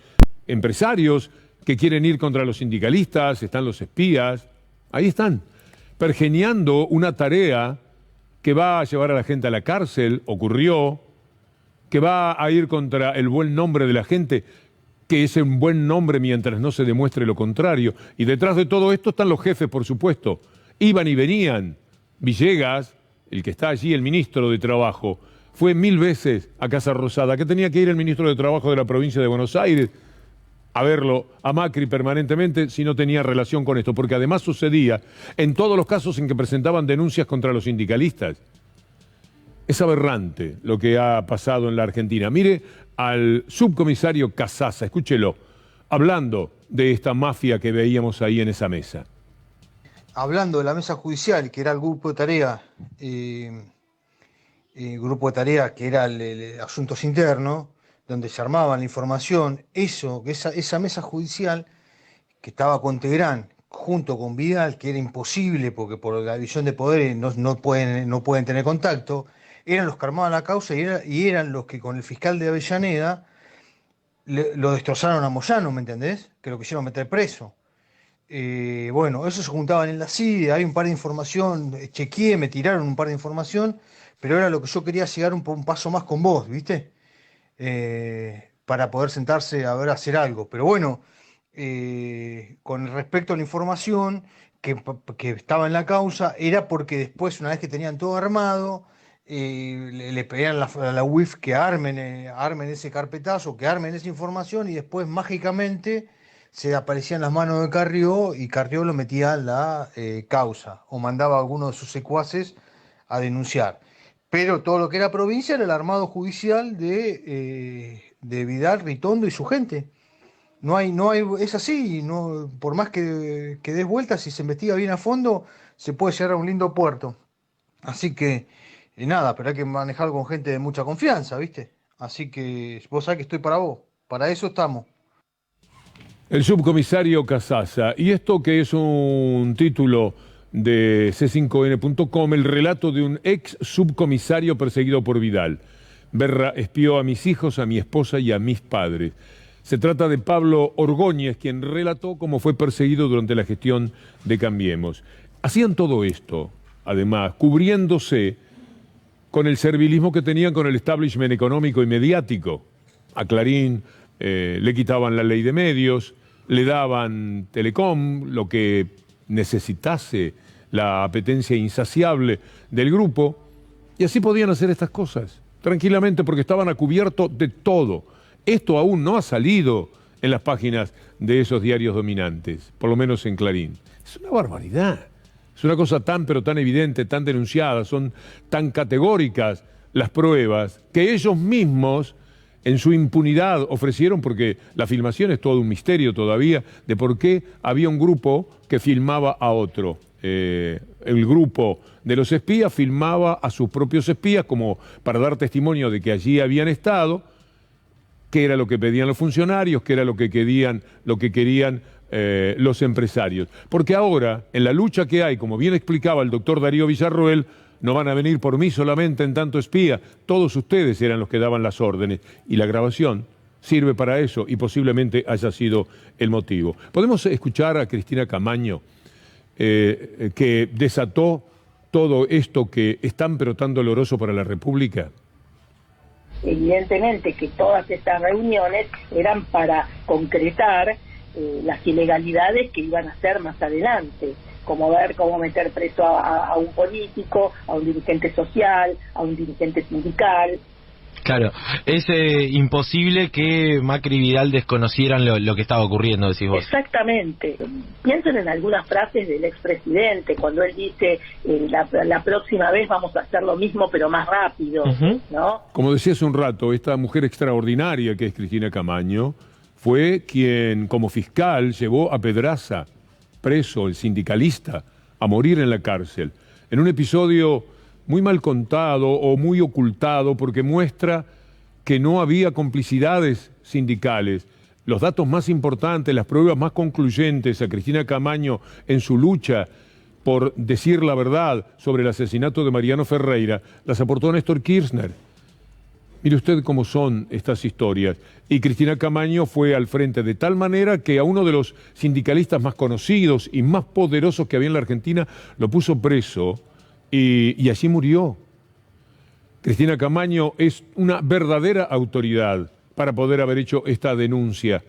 empresarios que quieren ir contra los sindicalistas, están los espías, ahí están, pergeñando una tarea que va a llevar a la gente a la cárcel, ocurrió, que va a ir contra el buen nombre de la gente, que es un buen nombre mientras no se demuestre lo contrario. Y detrás de todo esto están los jefes, por supuesto. Iban y venían. Villegas, el que está allí, el ministro de Trabajo, fue 1000 veces a Casa Rosada. ¿Qué tenía que ir el ministro de Trabajo de la provincia de Buenos Aires a verlo a Macri permanentemente si no tenía relación con esto? Porque además sucedía en todos los casos en que presentaban denuncias contra los sindicalistas. Es aberrante lo que ha pasado en la Argentina. Mire al subcomisario Casasa, escúchelo, hablando de esta mafia que veíamos ahí en esa mesa. Hablando de la mesa judicial, que era el grupo de tarea, que era el asuntos internos, donde se armaba la información, esa mesa judicial que estaba con Teherán, junto con Vidal, que era imposible porque por la división de poderes no pueden tener contacto, eran los que armaban la causa y eran los que con el fiscal de Avellaneda lo destrozaron a Moyano, ¿me entendés? Que lo quisieron meter preso. bueno, esos se juntaban en la CIDE, hay un par de información, chequeé, me tiraron un par de información, pero era lo que yo quería llegar un paso más con vos, ¿viste? Para poder sentarse a ver hacer algo. Pero bueno, con respecto a la información que estaba en la causa, era porque después, una vez que tenían todo armado, le pedían a la UIF que armen ese carpetazo, que armen esa información, y después mágicamente se aparecía en las manos de Carrió y Carrió lo metía en la causa o mandaba a alguno de sus secuaces a denunciar. Pero todo lo que era provincia era el armado judicial de Vidal, Ritondo y su gente. No hay, es así, no, por más que des vueltas, si se investiga bien a fondo, se puede llegar a un lindo puerto. Así que, nada, pero hay que manejarlo con gente de mucha confianza, ¿viste? Así que vos sabés que estoy para vos, para eso estamos. El subcomisario Casasa, y esto que es un título de C5N.com, el relato de un ex subcomisario perseguido por Vidal. Berra espió a mis hijos, a mi esposa y a mis padres. Se trata de Pablo Orgóñez, quien relató cómo fue perseguido durante la gestión de Cambiemos. Hacían todo esto, además, cubriéndose con el servilismo que tenían con el establishment económico y mediático. A Clarín le quitaban la ley de medios, le daban Telecom, lo que necesitase la apetencia insaciable del grupo, y así podían hacer estas cosas, tranquilamente, porque estaban a cubierto de todo. Esto aún no ha salido en las páginas de esos diarios dominantes, por lo menos en Clarín. Es una barbaridad. Es una cosa tan, pero tan evidente, tan denunciada, son tan categóricas las pruebas que ellos mismos, en su impunidad, ofrecieron, porque la filmación es todo un misterio todavía, de por qué había un grupo que filmaba a otro. El grupo de los espías filmaba a sus propios espías como para dar testimonio de que allí habían estado, qué era lo que pedían los funcionarios, qué era lo que querían los empresarios. Porque ahora, en la lucha que hay, como bien explicaba el doctor Darío Villarroel, no van a venir por mí solamente en tanto espía, todos ustedes eran los que daban las órdenes, y la grabación sirve para eso, y posiblemente haya sido el motivo. ¿Podemos escuchar a Cristina Camaño, que desató todo esto que es tan pero tan doloroso para la República? Evidentemente que todas estas reuniones eran para concretar las ilegalidades que iban a hacer más adelante, como ver cómo meter preso a un político, a un dirigente social, a un dirigente sindical. Claro, es imposible que Macri y Vidal desconocieran lo que estaba ocurriendo, decís vos. Exactamente. Piensen en algunas frases del expresidente, cuando él dice, la próxima vez vamos a hacer lo mismo pero más rápido, ¿no? Como decía hace un rato, esta mujer extraordinaria que es Cristina Camaño, fue quien como fiscal llevó a Pedraza, preso, el sindicalista, a morir en la cárcel, en un episodio muy mal contado o muy ocultado, porque muestra que no había complicidades sindicales. Los datos más importantes, las pruebas más concluyentes a Cristina Camaño en su lucha por decir la verdad sobre el asesinato de Mariano Ferreira, las aportó Néstor Kirchner. Mire usted cómo son estas historias. Y Cristina Camaño fue al frente de tal manera que a uno de los sindicalistas más conocidos y más poderosos que había en la Argentina lo puso preso y allí murió. Cristina Camaño es una verdadera autoridad para poder haber hecho esta denuncia,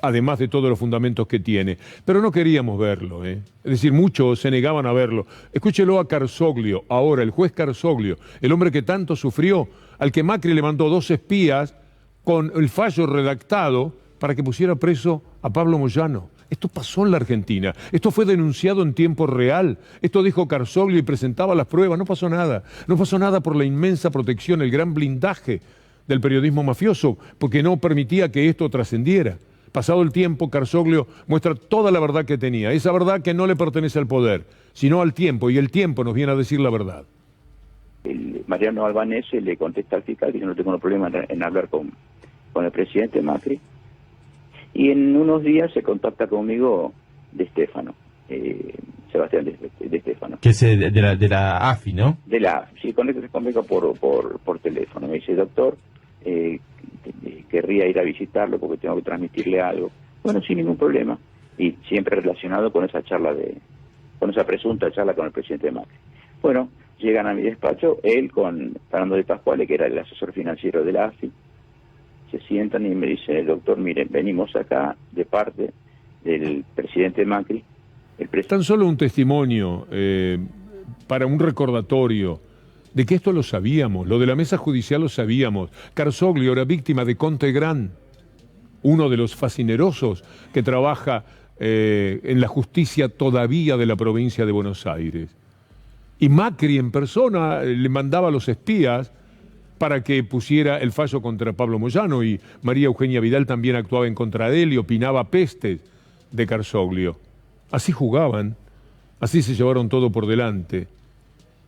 además de todos los fundamentos que tiene. Pero no queríamos verlo, Es decir, muchos se negaban a verlo. Escúchelo a Carzoglio, ahora, el juez Carzoglio, el hombre que tanto sufrió, al que Macri le mandó 2 espías con el fallo redactado para que pusiera preso a Pablo Moyano. Esto pasó en la Argentina, esto fue denunciado en tiempo real, esto dijo Carzoglio y presentaba las pruebas, no pasó nada por la inmensa protección, el gran blindaje del periodismo mafioso, porque no permitía que esto trascendiera. Pasado el tiempo, Carzoglio muestra toda la verdad que tenía, esa verdad que no le pertenece al poder, sino al tiempo, y el tiempo nos viene a decir la verdad. Mariano Albanese le contesta al fiscal que yo no tengo problema en hablar con el presidente Macri, y en unos días se contacta conmigo de Stefano, Sebastián de Stefano. Que es de la AFI, ¿no? De la AFI, sí, conmigo por teléfono. Me dice, doctor, querría ir a visitarlo porque tengo que transmitirle algo. Bueno, sin ningún problema. y siempre relacionado con esa con esa presunta charla con el presidente Macri. Bueno, llegan a mi despacho, él con Fernando de Pascuale, que era el asesor financiero de la AFI, se sientan y me dice, doctor, miren, venimos acá de parte del presidente Macri. Tan solo un testimonio para un recordatorio de que esto lo sabíamos, lo de la mesa judicial lo sabíamos. Carzoglio era víctima de Conte Gran, uno de los fascinerosos que trabaja en la justicia todavía de la provincia de Buenos Aires. Y Macri en persona le mandaba a los espías para que pusiera el fallo contra Pablo Moyano, y María Eugenia Vidal también actuaba en contra de él y opinaba pestes de Carzoglio. Así jugaban, así se llevaron todo por delante.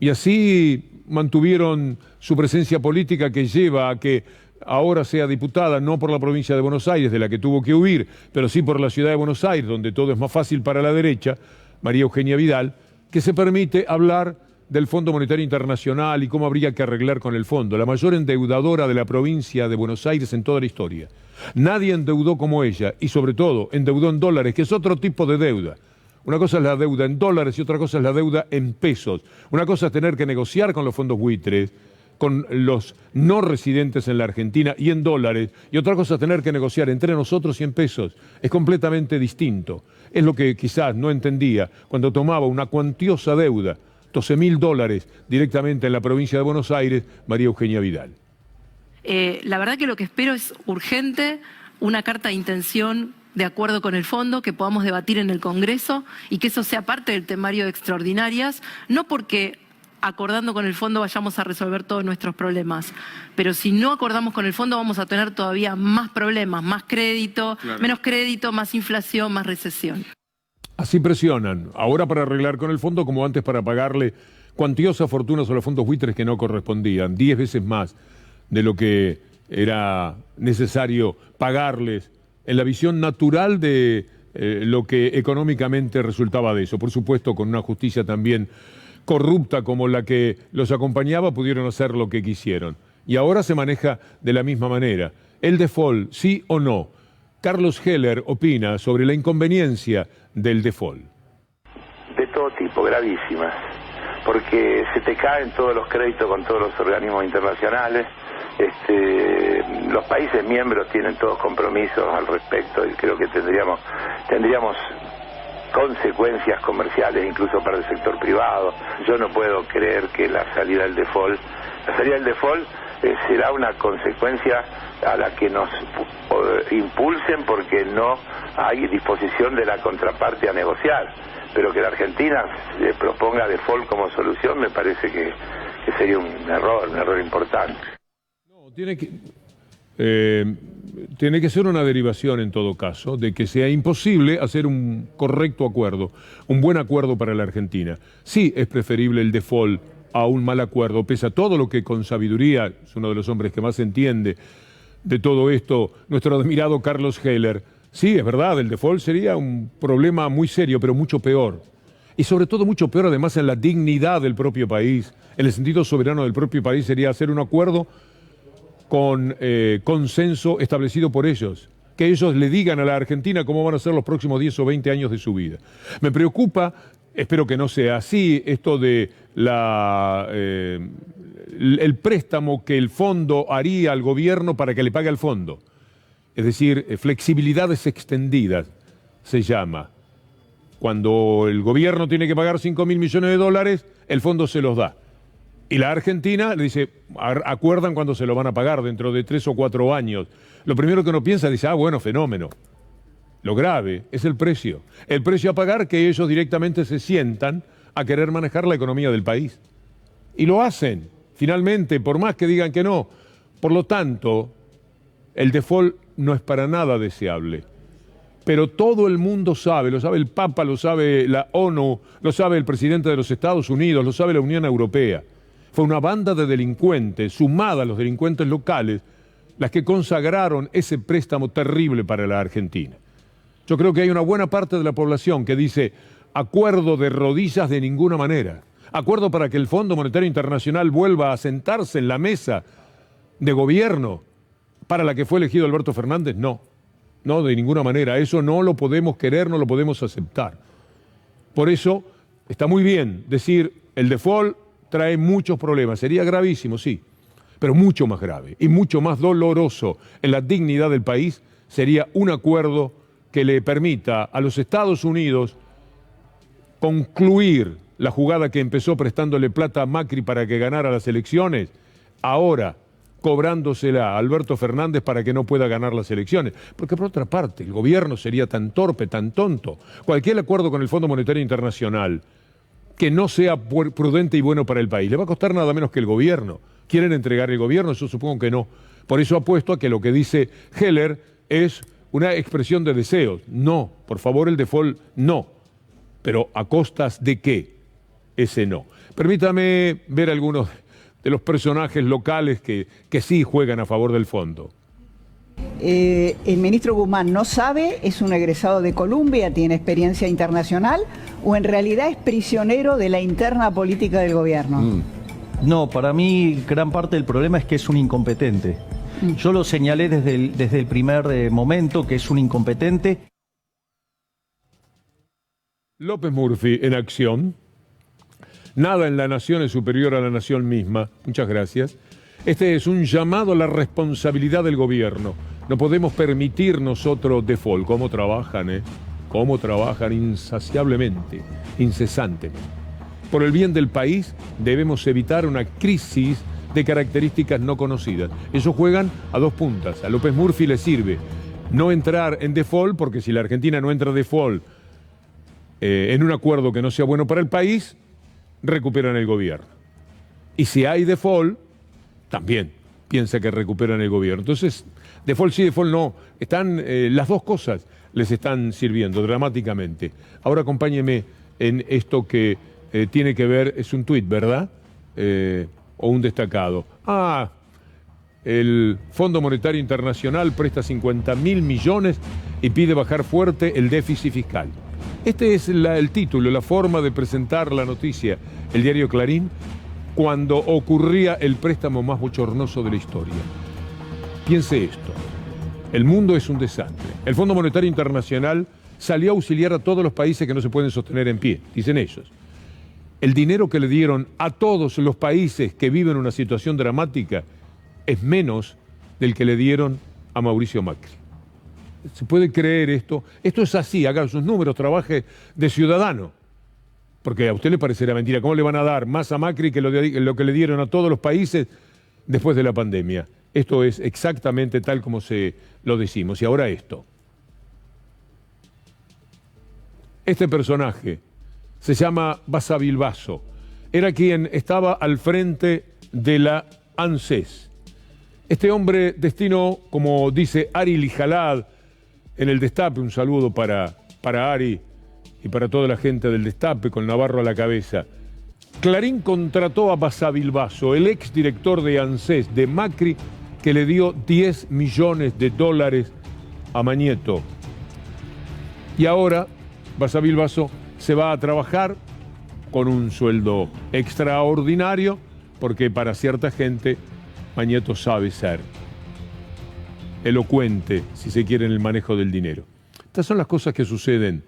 Y así mantuvieron su presencia política, que lleva a que ahora sea diputada, no por la provincia de Buenos Aires, de la que tuvo que huir, pero sí por la ciudad de Buenos Aires, donde todo es más fácil para la derecha, María Eugenia Vidal, que se permite hablar del Fondo Monetario Internacional y cómo habría que arreglar con el fondo, la mayor endeudadora de la provincia de Buenos Aires en toda la historia. Nadie endeudó como ella, y sobre todo endeudó en dólares, que es otro tipo de deuda. Una cosa es la deuda en dólares y otra cosa es la deuda en pesos. Una cosa es tener que negociar con los fondos buitres, con los no residentes en la Argentina y en dólares, y otra cosa es tener que negociar entre nosotros y en pesos. Es completamente distinto. Es lo que quizás no entendía cuando tomaba una cuantiosa deuda, $12.000 directamente en la provincia de Buenos Aires, María Eugenia Vidal. La verdad que lo que espero es urgente una carta de intención de acuerdo con el fondo, que podamos debatir en el Congreso y que eso sea parte del temario de extraordinarias, no porque acordando con el fondo vayamos a resolver todos nuestros problemas, pero si no acordamos con el fondo vamos a tener todavía más problemas, más crédito, claro, menos crédito, más inflación, más recesión. Así presionan, ahora para arreglar con el fondo como antes para pagarle cuantiosas fortunas a los fondos buitres que no correspondían, 10 veces más de lo que era necesario pagarles en la visión natural de lo que económicamente resultaba de eso. Por supuesto, con una justicia también corrupta como la que los acompañaba, pudieron hacer lo que quisieron. Y ahora se maneja de la misma manera. El default, sí o no. Carlos Heller opina sobre la inconveniencia del default. De todo tipo, gravísimas, porque se te caen todos los créditos con todos los organismos internacionales. Los países miembros tienen todos compromisos al respecto y creo que tendríamos consecuencias comerciales incluso para el sector privado. Yo no puedo creer que la salida del default será una consecuencia a la que nos impulsen porque no hay disposición de la contraparte a negociar, pero que la Argentina proponga default como solución me parece que sería un error importante. No, tiene que ser una derivación en todo caso de que sea imposible hacer un correcto acuerdo, un buen acuerdo para la Argentina. Sí es preferible el default a un mal acuerdo, pese a todo lo que con sabiduría, es uno de los hombres que más entiende de todo esto, nuestro admirado Carlos Heller. Sí, es verdad, el default sería un problema muy serio, pero mucho peor. Y sobre todo mucho peor además en la dignidad del propio país, en el sentido soberano del propio país sería hacer un acuerdo con consenso establecido por ellos, que ellos le digan a la Argentina cómo van a ser los próximos 10 o 20 años de su vida. Me preocupa, espero que no sea así, esto de el préstamo que el fondo haría al gobierno para que le pague al fondo. Es decir, flexibilidades extendidas se llama. Cuando el gobierno tiene que pagar $5.000 millones, el fondo se los da. Y la Argentina le dice, acuerdan cuándo se lo van a pagar, dentro de 3 o 4 años. Lo primero que uno piensa, dice, bueno, fenómeno. Lo grave es el precio. El precio a pagar, que ellos directamente se sientan a querer manejar la economía del país. Y lo hacen, finalmente, por más que digan que no. Por lo tanto, el default no es para nada deseable. Pero todo el mundo sabe, lo sabe el Papa, lo sabe la ONU, lo sabe el presidente de los Estados Unidos, lo sabe la Unión Europea. Fue una banda de delincuentes, sumada a los delincuentes locales, las que consagraron ese préstamo terrible para la Argentina. Yo creo que hay una buena parte de la población que dice, acuerdo de rodillas de ninguna manera. Acuerdo para que el Fondo Monetario Internacional vuelva a sentarse en la mesa de gobierno para la que fue elegido Alberto Fernández, no. No, de ninguna manera. Eso no lo podemos querer, no lo podemos aceptar. Por eso está muy bien decir el default trae muchos problemas. Sería gravísimo, sí, pero mucho más grave y mucho más doloroso en la dignidad del país sería un acuerdo que le permita a los Estados Unidos concluir la jugada que empezó prestándole plata a Macri para que ganara las elecciones, ahora cobrándosela a Alberto Fernández para que no pueda ganar las elecciones. Porque por otra parte, el gobierno sería tan torpe, tan tonto. Cualquier acuerdo con el Fondo Monetario Internacional que no sea prudente y bueno para el país, le va a costar nada menos que el gobierno. ¿Quieren entregar el gobierno? Yo supongo que no. Por eso apuesto a que lo que dice Heller es una expresión de deseos. No, por favor, el default no. Pero ¿a costas de qué? Ese no. Permítame ver algunos de los personajes locales que sí juegan a favor del fondo. El ministro Guzmán no sabe, es un egresado de Columbia, tiene experiencia internacional, o en realidad es prisionero de la interna política del gobierno. No, para mí gran parte del problema es que es un incompetente. Yo lo señalé desde el primer momento que es un incompetente. López Murphy en acción. Nada en la nación es superior a la nación misma. Muchas gracias. Este es un llamado a la responsabilidad del gobierno. No podemos permitir nosotros default. ¿Cómo trabajan, Cómo trabajan insaciablemente, incesantemente. Por el bien del país debemos evitar una crisis de características no conocidas. Ellos juegan a dos puntas. A López Murphy le sirve no entrar en default, porque si la Argentina no entra default en un acuerdo que no sea bueno para el país, recuperan el gobierno. Y si hay default, también piensa que recuperan el gobierno. Entonces, default sí, default no. Están, las dos cosas les están sirviendo dramáticamente. Ahora acompáñeme en esto que tiene que ver, es un tuit, ¿verdad? O un destacado. El Fondo Monetario Internacional presta 50.000 millones y pide bajar fuerte el déficit fiscal. Este es el título, la forma de presentar la noticia, el diario Clarín, cuando ocurría el préstamo más bochornoso de la historia. Piense esto, el mundo es un desastre. El Fondo Monetario Internacional salió a auxiliar a todos los países que no se pueden sostener en pie, dicen ellos. El dinero que le dieron a todos los países que viven una situación dramática es menos del que le dieron a Mauricio Macri. ¿Se puede creer esto? Esto es así, haga sus números, trabaje de ciudadano. Porque a usted le parecerá mentira. ¿Cómo le van a dar más a Macri que lo que le dieron a todos los países después de la pandemia? Esto es exactamente tal como se lo decimos. Y ahora esto. Este personaje se llama Basavilbaso. Era quien estaba al frente de la ANSES. Este hombre destinó, como dice Ari Lijalad en el Destape, un saludo para Ari y para toda la gente del Destape, con Navarro a la cabeza. Clarín contrató a Basavilbaso, el exdirector de ANSES, de Macri, que le dio $10 millones a Mañeto. Y ahora Basavilbaso se va a trabajar con un sueldo extraordinario, porque para cierta gente Mañeto sabe ser elocuente, si se quiere, en el manejo del dinero. Estas son las cosas que suceden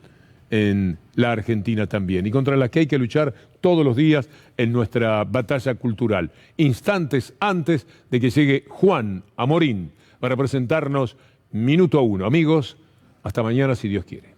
en la Argentina también y contra las que hay que luchar todos los días en nuestra batalla cultural. Instantes antes de que llegue Juan Amorín para presentarnos Minuto 1. Amigos, hasta mañana si Dios quiere.